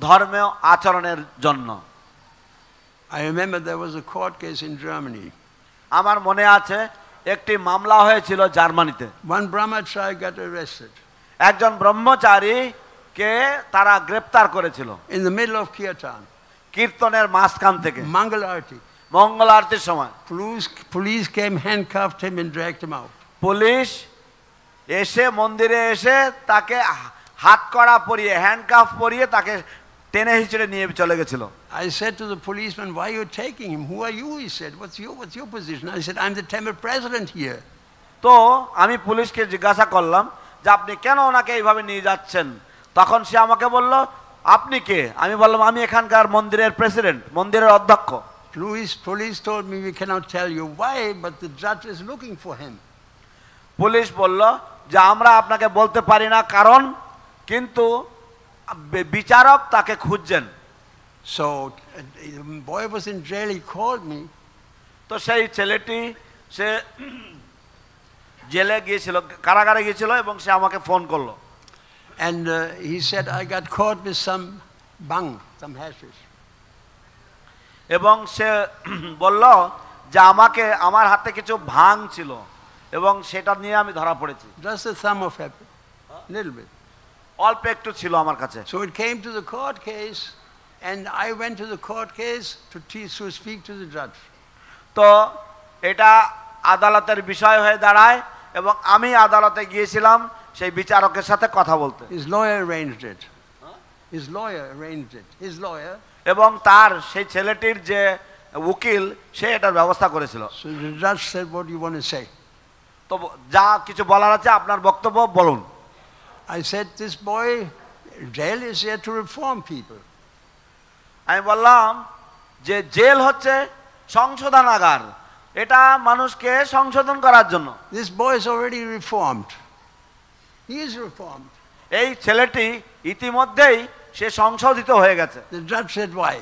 ধর্মীয় আচরণের জন্য। I remember there was a court case in Germany. আমার মনে আছে একটি মামলা হয়েছিল জার্মানিতে। One brahmachari got arrested. একজন ব্রহ্মচারীকে তারা গ্রেপ্তার করেছিল In the middle of Kirtan. কীর্তনের মাঝখান থেকে, Mangal Arati. মঙ্গল আরতির সময়। Police came, handcuffed him and dragged him out. Police এসে মন্দিরে এসে তাকে হাত কড়া পরিয়ে হ্যান্ডকাফ পরিয়ে তাকে টেনে হিচড়ে নিয়ে চলে গেছিল। I said to the policeman, why are you taking him? Who are you? He said, what's your position? I said, I'm the temple president here. তো আমি পুলিশকে জিজ্ঞাসা করলাম যে আপনি কেন ওনাকে এইভাবে নিয়ে যাচ্ছেন? তখন সে আমাকে বলল, আপনি কে? আমি বললাম, আমি এখানকার মন্দিরের প্রেসিডেন্ট, মন্দিরের অধ্যক্ষ। Police told me, we cannot tell you why, but the judge is looking for him. Police বলল যে আমরা আপনাকে বলতে পারি না কারণ, কিন্তু বিচারক তাকে খুঁজছেন। So the boy was in jail, he called me. তো সেই ছেলেটি সে জেলে গিয়েছিল, কারাগারে গিয়েছিল এবং সে আমাকে ফোন করলো। And he said, I got caught with some bang, some hashish. এবং সে বলল যে আমাকে আমার হাতে কিছু ভাং ছিল এবং সেটা নিয়ে আমি ধরা পড়েছি। Just a thumb of apple, little bit. অল্প একটু ছিল আমার কাছে। So it came to the court case, and I went to the court case to speak to the judge. তো এটা আদালতের বিষয় হয়ে দাঁড়ায় এবং আমি আদালতে গিয়েছিলাম সেই বিচারকের সাথে কথা বলতে। His lawyer arranged it. His lawyer arranged it. His lawyer. এবং তার সেই ছেলেটির যে উকিল সে এটার ব্যবস্থা করেছিল। So the judge said, what do you want to say? তো যা কিছু বলার আছে আপনার বক্তব্য বলুন। I said, this boy, jail is here to reform people. আমি বললাম যে জেল হচ্ছে সংশোধনাগার, এটা মানুষকে সংশোধন করার জন্য। This boy is already reformed. He is reformed. এই ছেলেটি ইতিমধ্যেই সে সংশোধিত হয়ে গেছে। The judge said, why?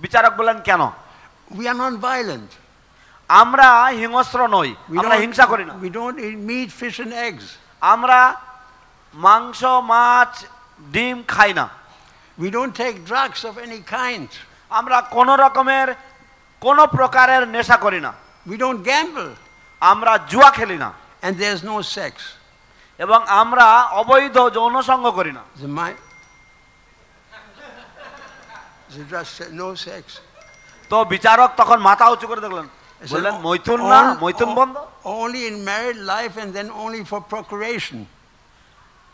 বিচারক বললেন কেন? We are not violent. আমরা হিংস্র নই, আমরা হিংসা করি না। We don't eat meat, fish and eggs. আমরা মাংস, মাছ, ডিম খাই না। We don't take drugs of any kind. আমরা কোনো প্রকারের নেশা করি না। We don't gamble. আমরা জুয়া খেলি না। And there's no sex. এবং আমরা অবৈধ যৌন সঙ্গ করি না। The judge said, no sex. তো বিচারক তখন মাথা উঁচু করে দেখলেন, বললেন মৈথুন না, মৈথুন বন্ধ। Only in married life and then only for procuration.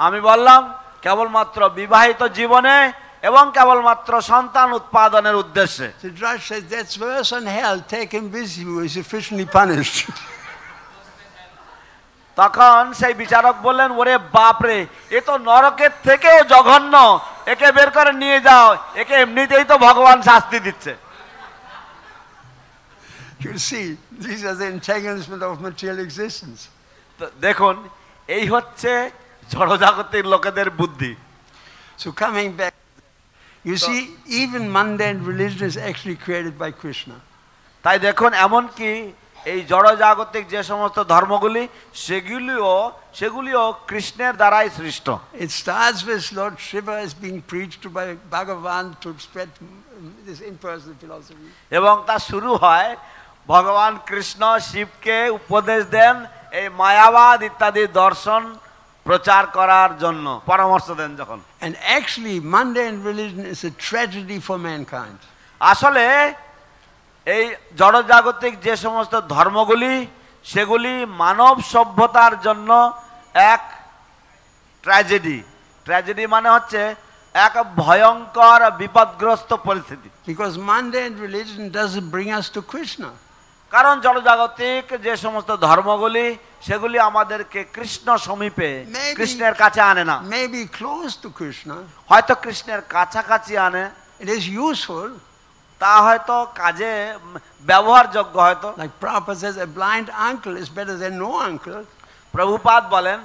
আমি বললাম কেবলমাত্র বিবাহিত জীবনে এবং কেবলমাত্র সন্তান উৎপাদনের উদ্দেশ্যে। The judge said, that's worse than hell. Take him with you. He's sufficiently punished. তখন সেই বিচারক বললেন, ওরে বাপরে, এ তো নরকের থেকেও জঘন্য, একে বের করে নিয়ে যাও, একে এমনিতেই তো ভগবান শাস্তি দিচ্ছে। You see, these are the entanglement of material existence. দেখুন, এই হচ্ছে জড়জাগতিক লোকেদের বুদ্ধি। So coming back, you see, even mundane religion is actually created by Krishna. তাই দেখুন, এমনকি এই জড়জাগতিক যে সমস্ত ধর্মগুলি সেগুলিও কৃষ্ণের দ্বারাই সৃষ্ট। It starts with Lord Shiva is being preached to by Bhagavan to spread this impersonal philosophy. এবং তা শুরু হয় ভগবান কৃষ্ণ শিবকে উপদেশ দেন এই মায়াবাদ ইত্যাদি দর্শন প্রচার করার জন্য, পরামর্শ দেন যখন। And actually mundane religion is a tragedy for mankind. আসলে এই জড়জাগতিক যে সমস্ত ধর্মগুলি সেগুলি মানব সভ্যতার জন্য এক ট্র্যাজেডি মানে হচ্ছে এক ভয়ঙ্কর বিপদগ্রস্ত পরিস্থিতি। Because mundane religion doesn't bring us to Krishna. কারণ জড়জাগতিক যে সমস্ত ধর্মগুলি সেগুলি আমাদেরকে কৃষ্ণ সমীপে, কৃষ্ণের কাছে আনে না। Maybe close to Krishna. হয়তো কৃষ্ণের কাছাকাছি আনে। It is useful. তা হয়তো কাজে ব্যবহারযোগ্য হয়তো। Like Prabhupada says, a blind uncle is better than no uncle. Prabhupada বলেন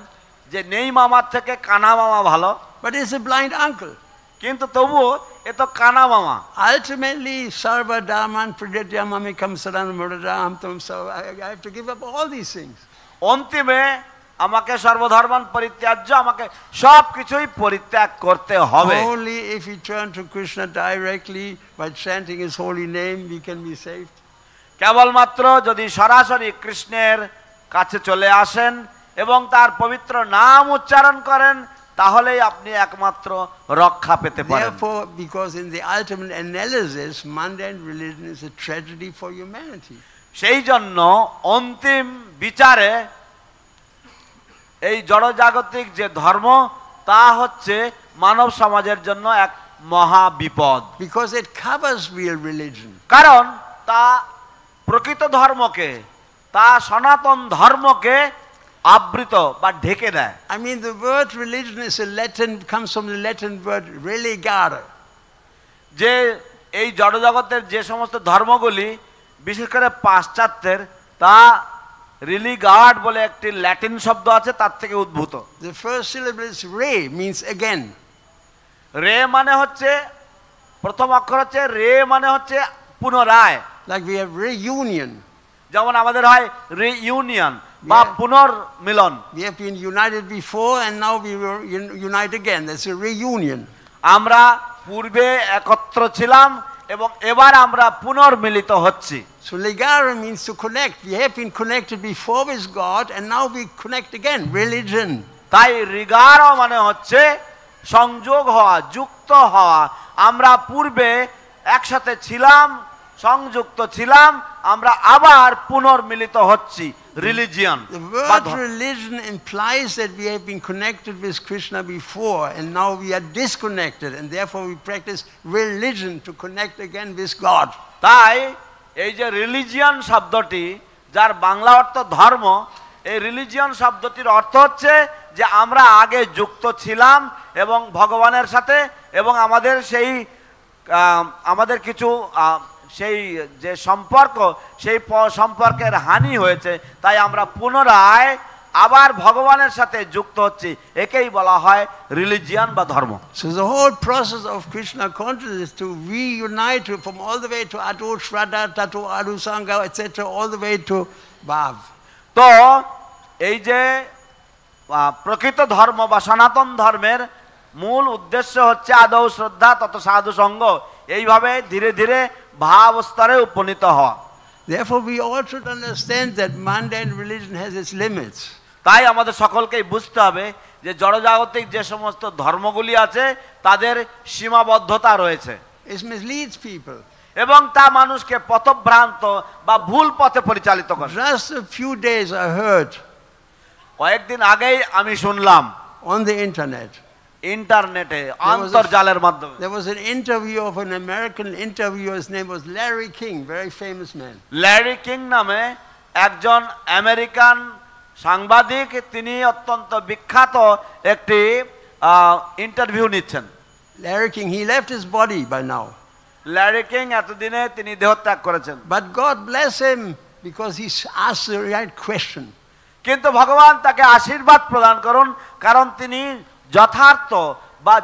যে নেই মামার থেকে কানা মামা ভালো। But it's a blind uncle. কিন্তু তবুও এ তো কানা মামা। Ultimately, sarva dharman pradyatyamamikam saranamuradaram tam so I have to give up all these things. অন্তিমে আমাকে সর্বধর্মান পরিত্যাজ্য, আমাকে সব কিছুই পরিত্যাগ করতে হবে। Only if we turn to Krishna directly by chanting his holy name we can be saved. কেবলমাত্র যদি সরাসরি কৃষ্ণের কাছে চলে আসেন এবং তার পবিত্র নাম উচ্চারণ করেন তাহলেই আপনি একমাত্র রক্ষা পেতে পারেন। Therefore, because in the ultimate analysis mundane religion is a tragedy for humanity. সেই জন্য অন্তিম বিচারে এই জড়জাগতিক যে ধর্ম তা হচ্ছে মানব সমাজের জন্য এক মহা বিপদ, because it covers real religion. কারণ তা প্রকৃত ধর্মকে, তা সনাতন ধর্মকে আবৃত বা ঢেকে দেয়। I mean, the word religion is comes from the Latin word religare. যে এই জড়জগতের যে সমস্ত ধর্মগুলি বিশেষ করে পাশ্চাত্যের, তা রিলিগার্ড বলে একটি ল্যাটিন শব্দ আছে, তার থেকে উদ্ভূত। The first syllable is re, means again. রে মানে হচ্ছে, প্রথম অক্ষর হচ্ছে রে, মানে হচ্ছে পুনরায়। Like we have reunion. যেমন আমাদের হয় রিইউনিয়ন বা পুনর্মিলন। We have been united before and now we will unite again. That's a reunion. আমরা পূর্বে একত্র ছিলাম এবং এবার আমরা পুনর্মিলিত হচ্ছি। So ligare means to connect. We have been connected before with God and now we connect again. Religion. তাই রিগারো মানে হচ্ছে সংযোগ হওয়া, যুক্ত হওয়া। আমরা পূর্বে একসাথে ছিলাম, সংযুক্ত ছিলাম, আমরা আবার পুনর্মিলিত হচ্ছি। Religion, The word religion implies that we have been connected with Krishna before and now we are disconnected and therefore we practice religion to connect again with God. তাই এই যে রিলিজিয়ন শব্দটি, যার বাংলা অর্থ ধর্ম, এই রিলিজিয়ন শব্দটির অর্থ হচ্ছে যে আমরা আগে যুক্ত ছিলাম এবং ভগবানের সাথে, এবং আমাদের সেই আমাদের কিছু সেই যে সম্পর্ক, সেই সম্পর্কের হানি হয়েছে, তাই আমরা পুনরায় আবার ভগবানের সাথে যুক্ত হচ্ছি। একেই বলা হয় রিলিজিয়ন বা ধর্ম। So the whole process of Krishna consciousness is to reunite from all the way to Ado Shraddha, Tato Adu Sangha, etc., all the way to Bhav. তো এই যে প্রকৃত ধর্ম বা সনাতন ধর্মের মূল উদ্দেশ্য হচ্ছে আদৌ শ্রদ্ধা তত সাধু সঙ্গ, এইভাবে ধীরে ধীরে ভাব স্তরে উপনীত হওয়া। Therefore we all should understand that mundane religion has its limits. তাই আমাদের সকলকেই বুঝতে হবে যে জড়জাগতিক যে সমস্ত ধর্মগুলি আছে তাদের সীমাবদ্ধতা রয়েছে। It misleads people. এবং তা মানুষকে পথভ্রান্ত বা ভুল পথে পরিচালিত করে। Just a few days I heard কয়েকদিন আগেই আমি শুনলাম on the internet, ইন্টারনেটে, অন্তর্জালের মাধ্যমে, there was an interview of an American interviewer. His name was Larry King, very famous man. Larry king নামে একজন আমেরিকান সাংবাদিক, তিনি অত্যন্ত বিখ্যাত একটি ইন্টারভিউ নিচ্ছেন। Larry King, he left his body by now. Larry king এতদিনে তিনি দেহত্যাগ করেছেন, But God bless him because he asked the right question. কিন্তু ভগবান তাকে আশীর্বাদ প্রদান করুন, কারণ তিনি যথার্থ বা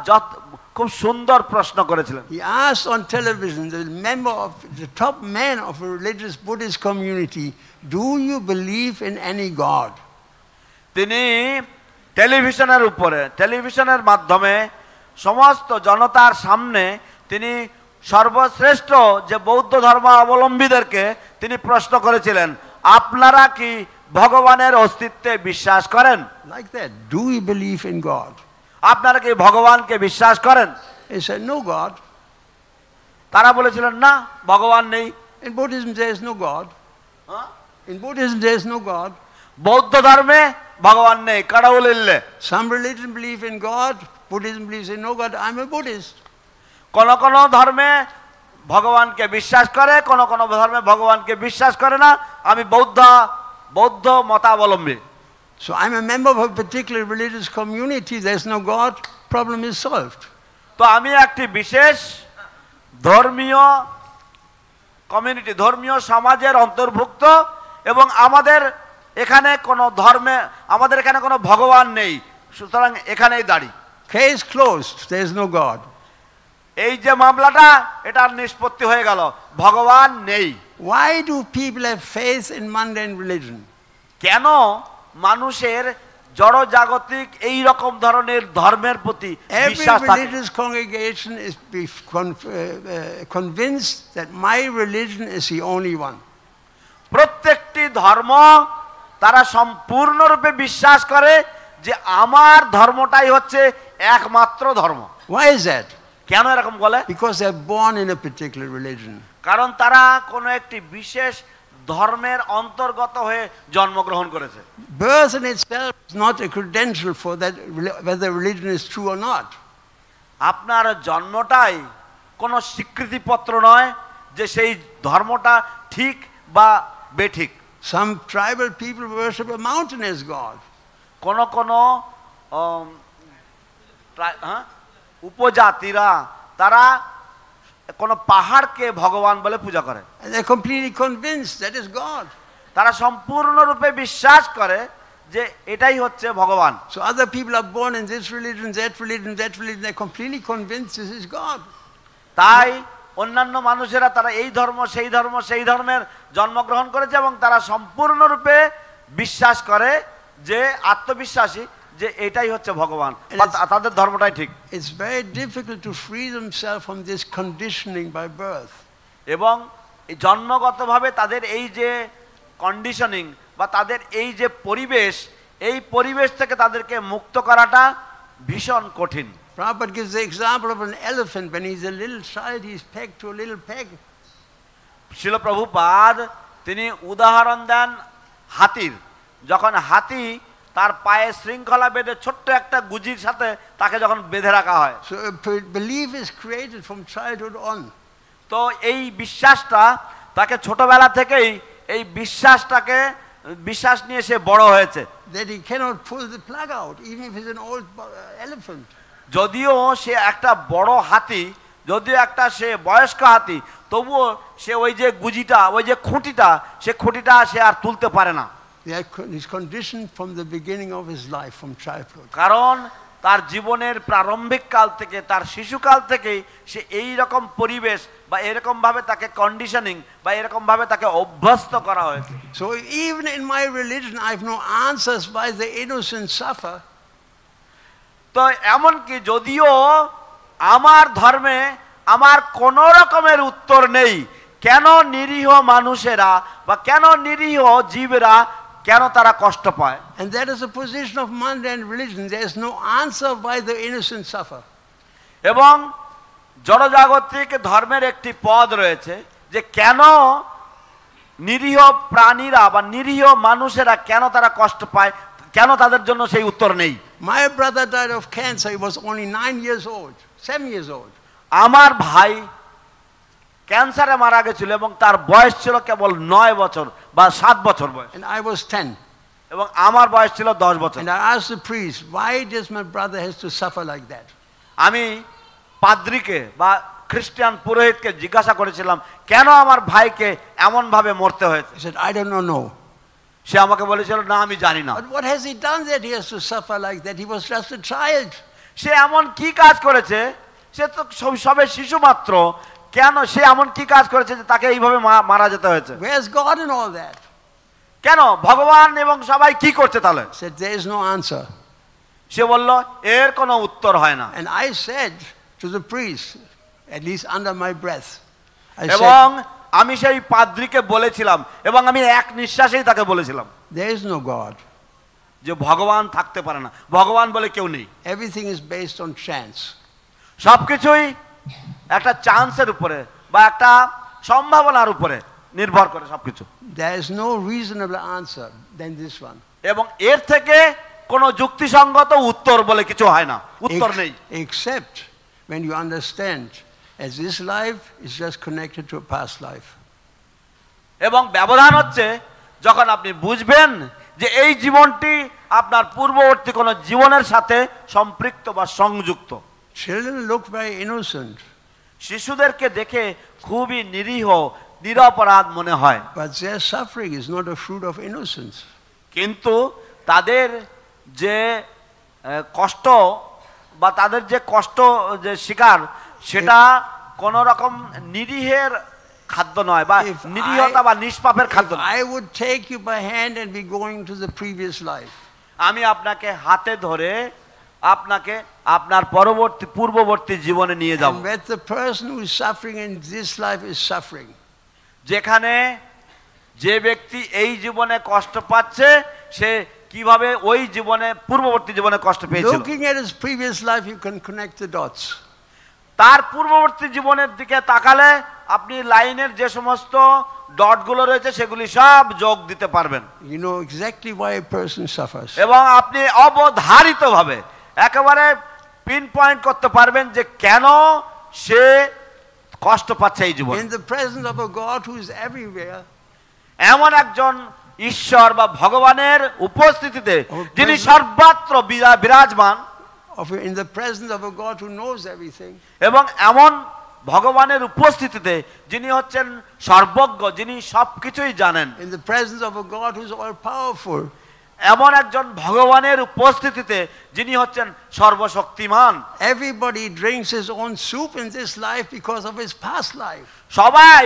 খুব সুন্দর প্রশ্ন করেছিলেন। He asked on television, the member of the top man of a religious Buddhist community, do you believe in any God? তিনি টেলিভিশনের উপরে, টেলিভিশনের মাধ্যমে সমস্ত জনতার সামনে তিনি সর্বশ্রেষ্ঠ যে বৌদ্ধ ধর্মাবলম্বীদেরকে তিনি প্রশ্ন করেছিলেন, আপনারা কি ভগবানের অস্তিত্বে বিশ্বাস করেন? Like that, do we believe in God? আপনারা কি ভগবানকে বিশ্বাস করেন? He said, no God. তারা বলেছিলেন না, ভগবান নেই। In Buddhism there is no God. In Buddhism there is no God. বৌদ্ধ ধর্মে ভগবান নেই, কাড়াউল ইল্লে। Some religion believe in God, Buddhism believes in no God. I'm a Buddhist. কোন কোন ধর্মে ভগবানকে বিশ্বাস করে, কোন কোন ধর্মে ভগবানকে বিশ্বাস করে না। আমি বৌদ্ধ মতাবলম্বী। So I'm a member of a particular religious community, there's no God, problem is solved. তো আমি একটি বিশেষ ধর্মীয় কমিউনিটি, ধর্মীয় সমাজের অন্তর্ভুক্ত, এবং আমাদের এখানে কোনো ধর্মে, আমাদের এখানে কোনো ভগবান নেই, সুতরাং এখানেই দাঁড়ি। Case closed, there's no God. এই যে মামলাটা, এটার নিষ্পত্তি হয়ে গেল, ভগবান নেই। Why do people have faith in mundane religion? কেন মানুষের জড়জাগতিক এই রকম ধরনের ধর্মের প্রতি বিশ্বাস Every থাকে? religious congregation is convinced that my religion is the only one. প্রত্যেকটি ধর্ম তারা সম্পূর্ণরূপে বিশ্বাস করে যে আমার ধর্মটাই হচ্ছে একমাত্র ধর্ম। Why is that? কেন এরকম বলে? Because they're born in a particular religion. কারণ তারা কোনো একটি বিশেষ ধর্মের অন্তর্গত হয়ে জন্মগ্রহণ করেছে। Birth in itself is not a credential for that whether religion is true or not. আপনার জন্মটাই কোনো স্বীকৃতিপত্র নয় যে সেই ধর্মটা ঠিক বা বেঠিক। Some tribal people worship a mountain as God. কোন কোন উপজাতিরা তারা কোন পাহাড়কে ভগবান বলে পূজা করে। And they're completely convinced that is God. তারা সম্পূর্ণরূপে বিশ্বাস করে যে এটাই হচ্ছে ভগবান। So other people are born in this religion, that religion, that religion. They're completely convinced this is God. তাই অন্যান্য মানুষেরা তারা এই ধর্ম সেই ধর্ম সেই ধর্মের জন্মগ্রহণ করেছে এবং তারা সম্পূর্ণরূপে বিশ্বাস করে যে আত্মবিশ্বাসী যে এটাই হচ্ছে ভগবান, তাদের ধর্মটাই ঠিক। It's very difficult to free themselves from this conditioning by birth. এবং জন্মগতভাবে তাদের এই যে কন্ডিশনিং বা তাদের এই যে পরিবেশ, এই পরিবেশ থেকে তাদেরকে মুক্ত করাটা ভীষণ কঠিন। Prabhupada gives the example of an elephant. When he's a little child, he's pegged to a little peg. শিল প্রভুপাদ তিনি উদাহরণ দেন হাতির। যখন হাতি তার পায়ে শৃঙ্খলা বেঁধে ছোট্ট একটা গুজির সাথে তাকে যখন বেঁধে রাখা হয়, So a belief is created from childhood on. তো এই বিশ্বাসটা তাকে ছোটবেলা থেকেই এই বিশ্বাস নিয়ে সে বড় হয়েছে। That he cannot pull the plug out, even if he's an old elephant. যদিও সে একটা বড় হাতি, যদিও একটা সে বয়স্ক হাতি, তবুও সে ওই যে গুজিটা, ওই যে খুঁটিটা, সে খুঁটিটা সে আর তুলতে পারে না। He's conditioned from the beginning of his life, from childhood. কারণ তার জীবনের প্রারম্ভিক কাল থেকে, তার শিশুকাল থেকেই সে এই রকম পরিবেশ বা এরকম ভাবে তাকে কন্ডিশনিং বা এরকম ভাবে তাকে অভ্যস্ত করা হয়েছে। So even in my religion I have no answers why the innocent suffer. তো এমনকি যদিও আমার ধর্মে আমার কোন রকমের উত্তর নেই কেন নিরীহ মানুষেরা বা কেন নিরীহ জীবরা কেন তারা কষ্ট পায়। And that is the position of mundane religion. There is no answer why the innocent suffer. এবং জড়জাগতিক ধর্মের একটি পদ রয়েছে যে কেন নিরীহ প্রাণীরা বা নিরীহ মানুষেরা কেন তারা কষ্ট পায়, কেন তাদের জন্য সেই উত্তর নেই। My brother died of cancer. He was only 9 years old, 7 years old. আমার ভাই ক্যান্সারে মারা গেছিল এবং তার বয়স ছিল কেবল 9 বছর বা 7 বছর বয়স। And I was 10. এবং আমার বয়স ছিল 10 বছর। And I asked the priest, why does my brother has to suffer like that? আমি পাদ্রীকে বা খ্রিস্টান পুরোহিতকে জিজ্ঞাসা করেছিলাম কেন আমার ভাইকে এমন ভাবে মরতে হয়েছে। He said, I don't know. সে আমাকে বলেছিল না আমি জানি না। But what has he done that he has to suffer like that? He was just a child. সে এমন কি কাজ করেছে, সে তো সবে শিশু মাত্র, কেন সে এমন কি কাজ করেছে যে তাকে এইভাবে মারা যেতে হয়েছে? Where's God in all that? কেন ভগবান এবং সবাই কি করছে তাহলে? He said, there is no answer. সে বলল এর কোনো উত্তর হয় না। And I said to the priest, at least under my breath, I এবং said, আমি সেই পাদ্রীকে বলেছিলাম এবং আমি এক নিঃশ্বাসেই তাকে বলেছিলাম there is no God. যে ভগবান থাকতে পারে না, ভগবান বলে কেউ নেই। Everything is based on chance. সবকিছুই একটা চান্সের উপরে বা একটা সম্ভাবনার উপরে নির্ভর করে সবকিছু। There is no reasonable answer than this one. এবং এর থেকে কোনো যুক্তিসঙ্গত উত্তর বলে কিছু হয় না, উত্তর নেই। Except when you understand as this life is just connected to a past life. এবং ব্যবধান হচ্ছে যখন আপনি বুঝবেন যে এই জীবনটি আপনার পূর্ববর্তী কোনো জীবনের সাথে সম্পৃক্ত বা সংযুক্ত। Children look very innocent. শিশুদেরকে দেখে খুবই নিরীহ নিরপরাধ মনে হয়, But their suffering is not a fruit of innocence. কিন্তু তাদের যে কষ্ট বা তাদের যে কষ্ট যে শিকার সেটা কোন রকম নিরীহের খাদ্য নয় বা নিরীহতা বা নিষ্পাপের খাদ্য নয়। I would take you by hand and be going to the previous life. আমি আপনাকে হাতে ধরে আপনাকে আপনার পূর্ববর্তী জীবনে নিয়ে যাব। And when the person who is suffering in this life is suffering, যেখানে যে ব্যক্তি এই জীবনে কষ্ট পাচ্ছে সে কিভাবে ওই জীবনে পূর্ববর্তী জীবনে কষ্ট পেয়েছিল। looking at his previous life, you can connect the dots. তার পূর্ববর্তী জীবনের দিকে তাকালে আপনি লাইনের যে সমস্ত ডটগুলো রয়েছে সেগুলি সব যোগ দিতে পারবেন। You know exactly why a person suffers. এবং আপনি অবধারিতভাবে একেবারে পিন পয়েন্ট করতে পারবেন যে কেন সে কষ্ট পাচ্ছে এই জীবনে। In the presence of a God who is everywhere, এমন একজন ঈশ্বর বা ভগবানের উপস্থিতিতে যিনি সর্বত্র বিরাজমান, in the presence of a God who knows everything, এবং এমন ভগবানের উপস্থিতিতে যিনি হচ্ছেন সর্বজ্ঞ, যিনি সবকিছুই জানেন, in the presence of a God who is all powerful, এমন একজন ভগবানের উপস্থিতিতে যিনি হচ্ছেন সর্বশক্তিমান। everybody drinks his own soup in this life because of his past life. সবাই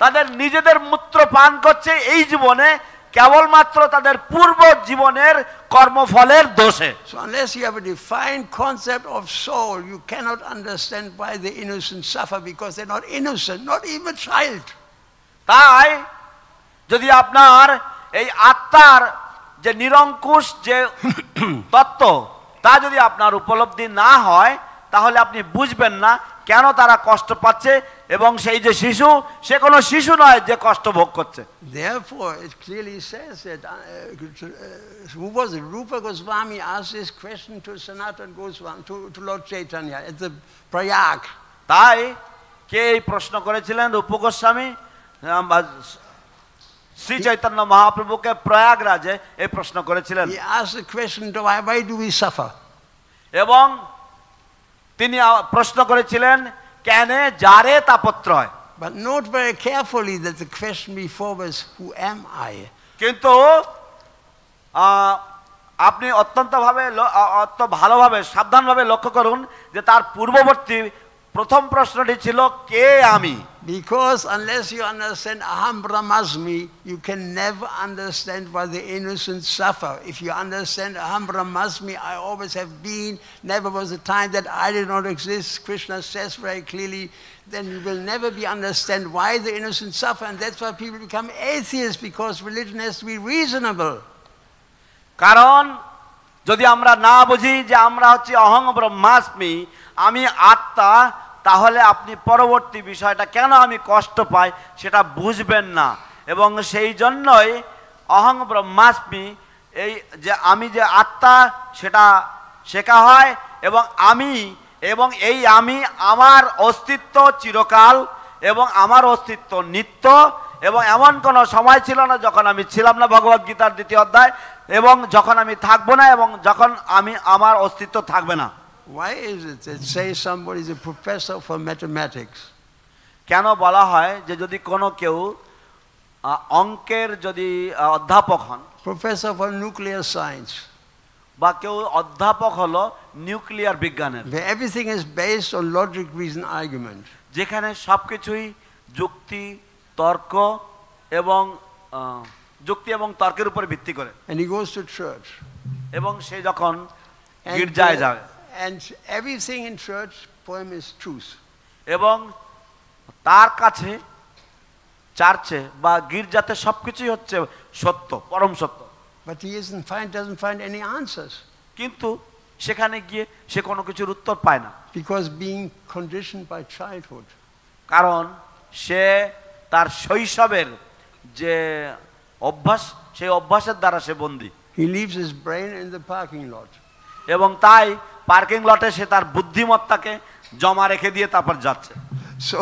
তাদের নিজেদের মূত্র পান করছে এই জীবনে কেবলমাত্র তাদের পূর্ব জীবনের কর্মফলের দোষে। So unless you have a defined concept of soul, you cannot understand why the innocent suffer, because they're not innocent, not even a child. তাই যদি আপনার এই আত্মার যে নিরঙ্কুশ যে তত্ত্ব তা যদি আপনার উপলব্ধি না হয়, তাহলে আপনি বুঝবেন না কেন তারা কষ্ট পাচ্ছে, এবং সেই যে শিশু সে কোনো শিশু নয় যে কষ্ট ভোগ করছে। Therefore, it clearly says that who was it? Rupa Goswami asked this question to Sanatana Goswami, to Lord Chaitanya at the Prayag. তাই কে এই প্রশ্ন করেছিলেন? রূপ গোস্বামী শ্রী চৈতন্য মহাপ্রভুকে প্রয়াগরাজে এই প্রশ্ন করেছিলেন। He asked the question, why do we suffer? এবং তিনি প্রশ্ন করেছিলেন কেন যারে তাপত্রয়। But note very carefully that the question before was, who am I? কিন্তু আপনি অত্যন্ত ভালোভাবে সাবধানভাবে লক্ষ্য করুন যে তার পূর্ববর্তী প্রথম প্রশ্নটি ছিল কে আমি। Because unless you understand aham brahmasmi, you can never understand why the innocent suffer. If you understand aham brahmasmi, I always have been, never was a time that I did not exist, Krishna says very clearly, then you will never be understand why the innocent suffer. And that's why people become atheists, because religion has to be reasonable. কারণ যদি আমরা না বুঝি যে আমরা হচ্ছে অহং ব্রহ্মাস্মি, আমি আত্মা, তাহলে আপনি পরবর্তী বিষয়টা কেন আমি কষ্ট পাই সেটা বুঝবেন না। এবং সেই জন্যই অহং ব্রহ্মাস্মি, এই যে আমি যে আত্মা সেটা শেখা হয়, এবং এই আমি আমার অস্তিত্ব চিরকাল, এবং আমার অস্তিত্ব নিত্য, এবং এমন কোনো সময় ছিল না যখন আমি ছিলাম না ভগবদ্গীতার 2য় অধ্যায়, এবং যখন আমি থাকবো না, এবং যখন আমার অস্তিত্ব থাকবে না। Why is it that say somebody is a professor for mathematics? কেন বলা হয় যে যদি কোনো কেউ অঙ্কের যদি অধ্যাপক হন, Professor for nuclear science, বা কেউ অধ্যাপক হলো নিউক্লিয়ার বিজ্ঞানের, where everything is based on logic, reason, argument, যেখানে সবকিছুই যুক্তি তর্ক এবং তর্কের উপর ভিত্তি করে, and he goes to church, এবং সে যখন গির্জায় যায়, and everything in church for him is truth, এবং তার কাছে চার্চে বা গির্জাতে সবকিছুই হচ্ছে সত্য, পরম সত্য, but he doesn't find any answers, কিন্তু সেখানে গিয়ে সে কোনো কিছুর উত্তর পায় না, because being conditioned by childhood, কারণ সে তার শৈশবের যে অভ্যাস, সেই অভ্যাসের দ্বারা সে বন্দী। he leaves his brain in the parking lot, এবং তাই পার্কিং লটে সে তার বুদ্ধিমত্তাকে জমা রেখে দিয়ে তারপর যাচ্ছে। so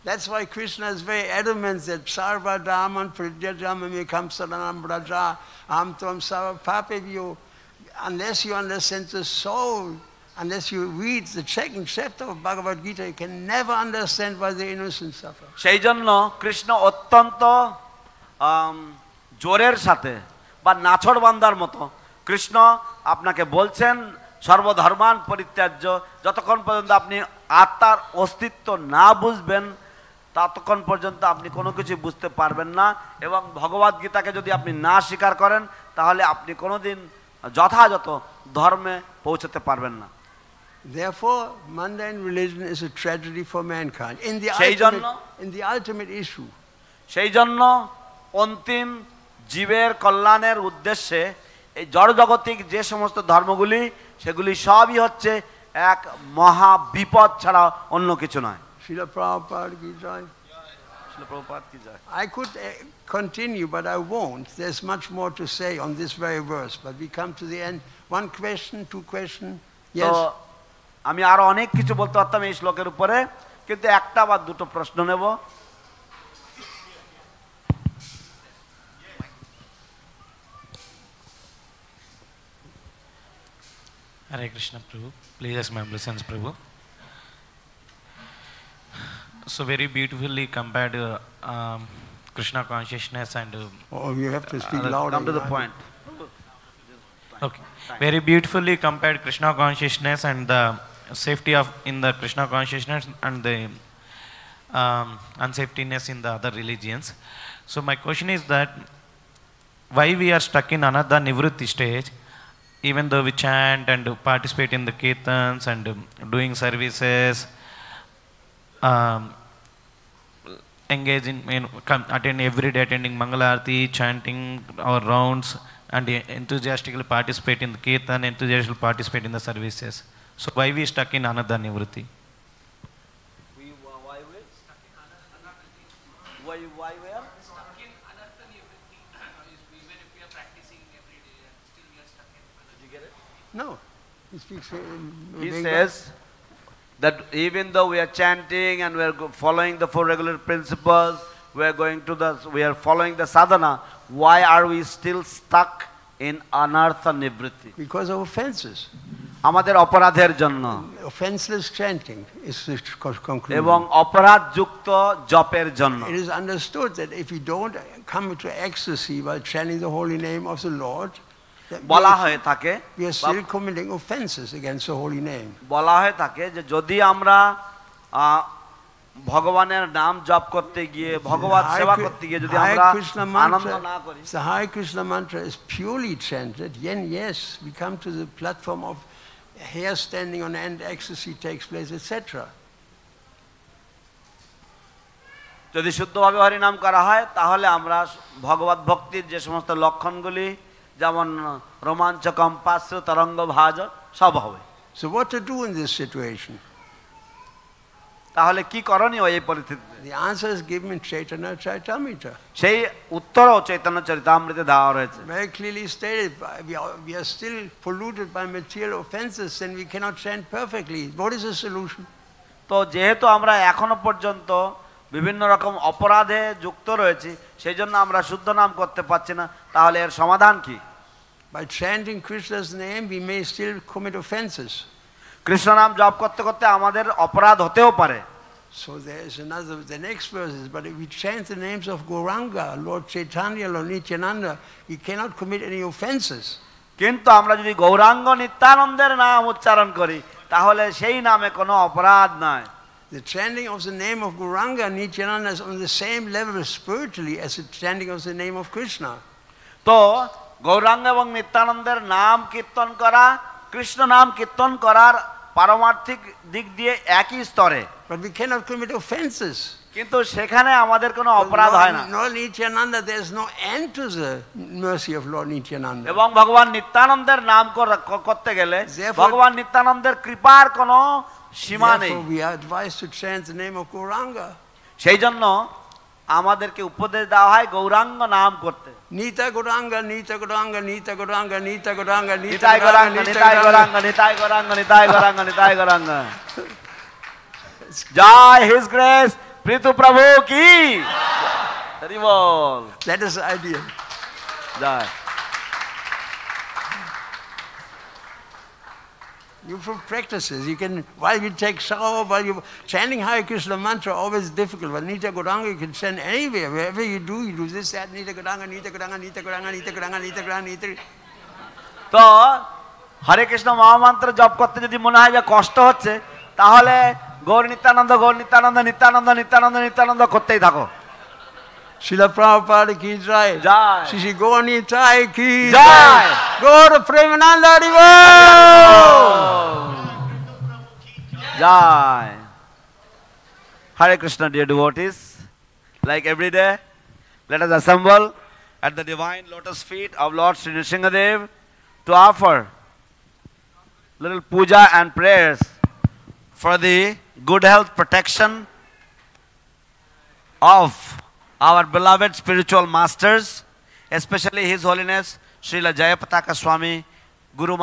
that's why Krishna is very adamant that sarva dharman pradyajamami kam saranam braja aham tvam sarva papebhyo. Unless you understand the soul, unless you read the 2nd chapter of Bhagavad Gita, you can never understand why the innocent suffer. সেই জন্য কৃষ্ণ অত্যন্ত জোরের সাথে বা নাছড় বান্দার মতো কৃষ্ণ আপনাকে বলছেন সর্বধর্মান পরিত্যাজ্য, যতক্ষণ পর্যন্ত আপনি আত্মার অস্তিত্ব না বুঝবেন ততক্ষণ পর্যন্ত আপনি কোনো কিছু বুঝতে পারবেন না, এবং ভগবদ্গীতাকে যদি আপনি না স্বীকার করেন তাহলে আপনি কোনোদিন যথাযথ ধর্মে পৌঁছতে পারবেন না। Therefore, mundane religion is a tragedy for mankind. In the ultimate issue. সেই জন্য অন্তিম জীবের কল্যাণের উদ্দেশ্যে এই জড়জগতিক যে সমস্ত ধর্মগুলি, সেগুলি সবই হচ্ছে এক মহা বিপদ ছাড়া অন্য কিছু নয়। If Srila Prabhupada ki jai. Srila Prabhupada ki jai. I could continue, but I won't. There's much more to say on this very verse, but we come to the end. One question, two questions. Yes? তো আমি আরো অনেক কিছু বলতে পারতাম এই শ্লোকের উপরে, কিন্তু একটা বা দুটো প্রশ্ন নেব। Hare Krishna Prabhu, please ask my blessings Prabhu. So very beautifully compared Krishna consciousness and Oh, you have to speak louder. Come to the point. okay, very beautifully compared Krishna consciousness and the safety of in the Krishna consciousness and the unsafetyness in the other religions. So my question is that why we are stuck in another nivritti stage, even though we chant and participate in the kirtans and doing services, engage in attend every day, attending Mangalarti, chanting our rounds, and enthusiastically participate in the kirtan, enthusiastically participate in the services. So why we stuck in another nivritti? Why we are? No. He speaks. He says that even though we are chanting and we are following the four regular principles, we are following the sadhana, why are we still stuck in anartha nivritti? Because of offenses. আমাদের অপরাধের জন্য, Offenseless chanting is the conclusion. এবং অপরাধ যুক্ত জপের জন্য। It is understood that if we don't come to ecstasy while chanting the holy name of the Lord, that বলা হয়ে থাকে, we are still committing offenses against the holy name. বলা হয়ে থাকে যে যদি আমরা ভগবানের নাম জপ করতে গিয়ে, ভগবত সেবা করতে গিয়ে যদি আমরা আনন্দ না করি, the Hare Krishna mantra is purely chanted, then yes, we come to the platform of hair standing on end, ecstasy takes place, etc. যদি শুদ্ধভাবে হরিনাম করা হয় তাহলে আমরা ভগবত ভক্তির যে সমস্ত লক্ষণগুলি, যেমন রোমাঞ্চকম পাশ্র তরঙ্গ ভাজ, সব হবে। So what to do in this situation? তাহলে কি করণীয় এই পরিস্থিতিতে? The answer is given in Chaitanya Charitamrita. সেই উত্তরও চৈতন্য চরিতামৃতে দেওয়া রয়েছে। Very clearly stated, we are still polluted by material offenses and we cannot chant perfectly. What is the solution? তো যেহেতু আমরা এখনো পর্যন্ত বিভিন্ন রকম অপরাধে যুক্ত রয়েছি, সেই জন্য আমরা শুদ্ধ নাম করতে পারছি না, তাহলে এর সমাধান কি? By chanting Krishna's name, we may still commit offenses. Krishna নাম জপ করতে করতে আমাদের অপরাধ হতেও পারে। So there is another, the next verse is, but if we chant the names of Gauranga, Lord Chaitanya, Lord Nityananda, we cannot commit any offenses. কিন্তু আমরা যদি গৌরাঙ্গ নিত্যানন্দের নাম উচ্চারণ করি তাহলে সেই নামে কোনো অপরাধ নয়। The chanting of the name of Gauranga and Nityananda is on the same level spiritually as the chanting of the name of Krishna. তো গৌরাঙ্গ এবং নিত্যানন্দের নাম কীর্তন করা, কৃষ্ণ নাম কীর্তন করার পারমার্থিক দিক দিয়ে একই স্তরে, But we cannot commit offenses. কিন্তু সেখানে আমাদের কোনো অপরাধ হয় না। Lord Nityananda, there is no end to the mercy of Lord Nityananda. এবং ভগবান নিত্যানন্দের নাম করতে গেলে ভগবান নিত্যানন্দের কৃপার কোনো সীমা নেই। Therefore we are advised to chant the name of Gauranga. সেই জন্য আমাদেরকে উপদেশ দেওয়া হয় গৌরাঙ্গ নাম করতে। Nita Gauranga, Nita Gauranga, Nita Gauranga, Nita Gauranga, Nita Nitai Gauranga, Nitai Gauranga, Nitai Gauranga, Nitai Gauranga, Nitai Gauranga. জয় হিজ গ্রেস প্রীতু প্রভু কি হরি বল। That is the idea. Joy. You from practices, you can, while you take shower, while you chanting Hare Krishna mantra, always difficult. But Nita Gauranga you can chant anywhere, wherever you do this, that, Nita Gauranga, Nita Gauranga, Nita Gauranga, Nita Gauranga, Nita Gauranga, Nita. তো হরে কৃষ্ণ মহামন্ত্র জপ করতে যদি মনে হয় যে কষ্ট হচ্ছে, তাহলে গৌর নিত্যানন্দ, গৌর নিত্যানন্দ, নিত্যানন্দ, নিত্যানন্দ, নিত্যানন্দ করতেই থাকো। Srila Prabhupada ki jai. Jai. Shri Gaur Nitai ki Jai. Gaur Premananda Haribo. Jai. Hare Krishna, dear devotees. Like every day, let us assemble at the divine lotus feet of Lord Sri Nrsingadev to offer little puja and prayers for the good health, protection of our beloved spiritual masters, especially His Holiness Srila Jayapataka Swami Guru Maharaj.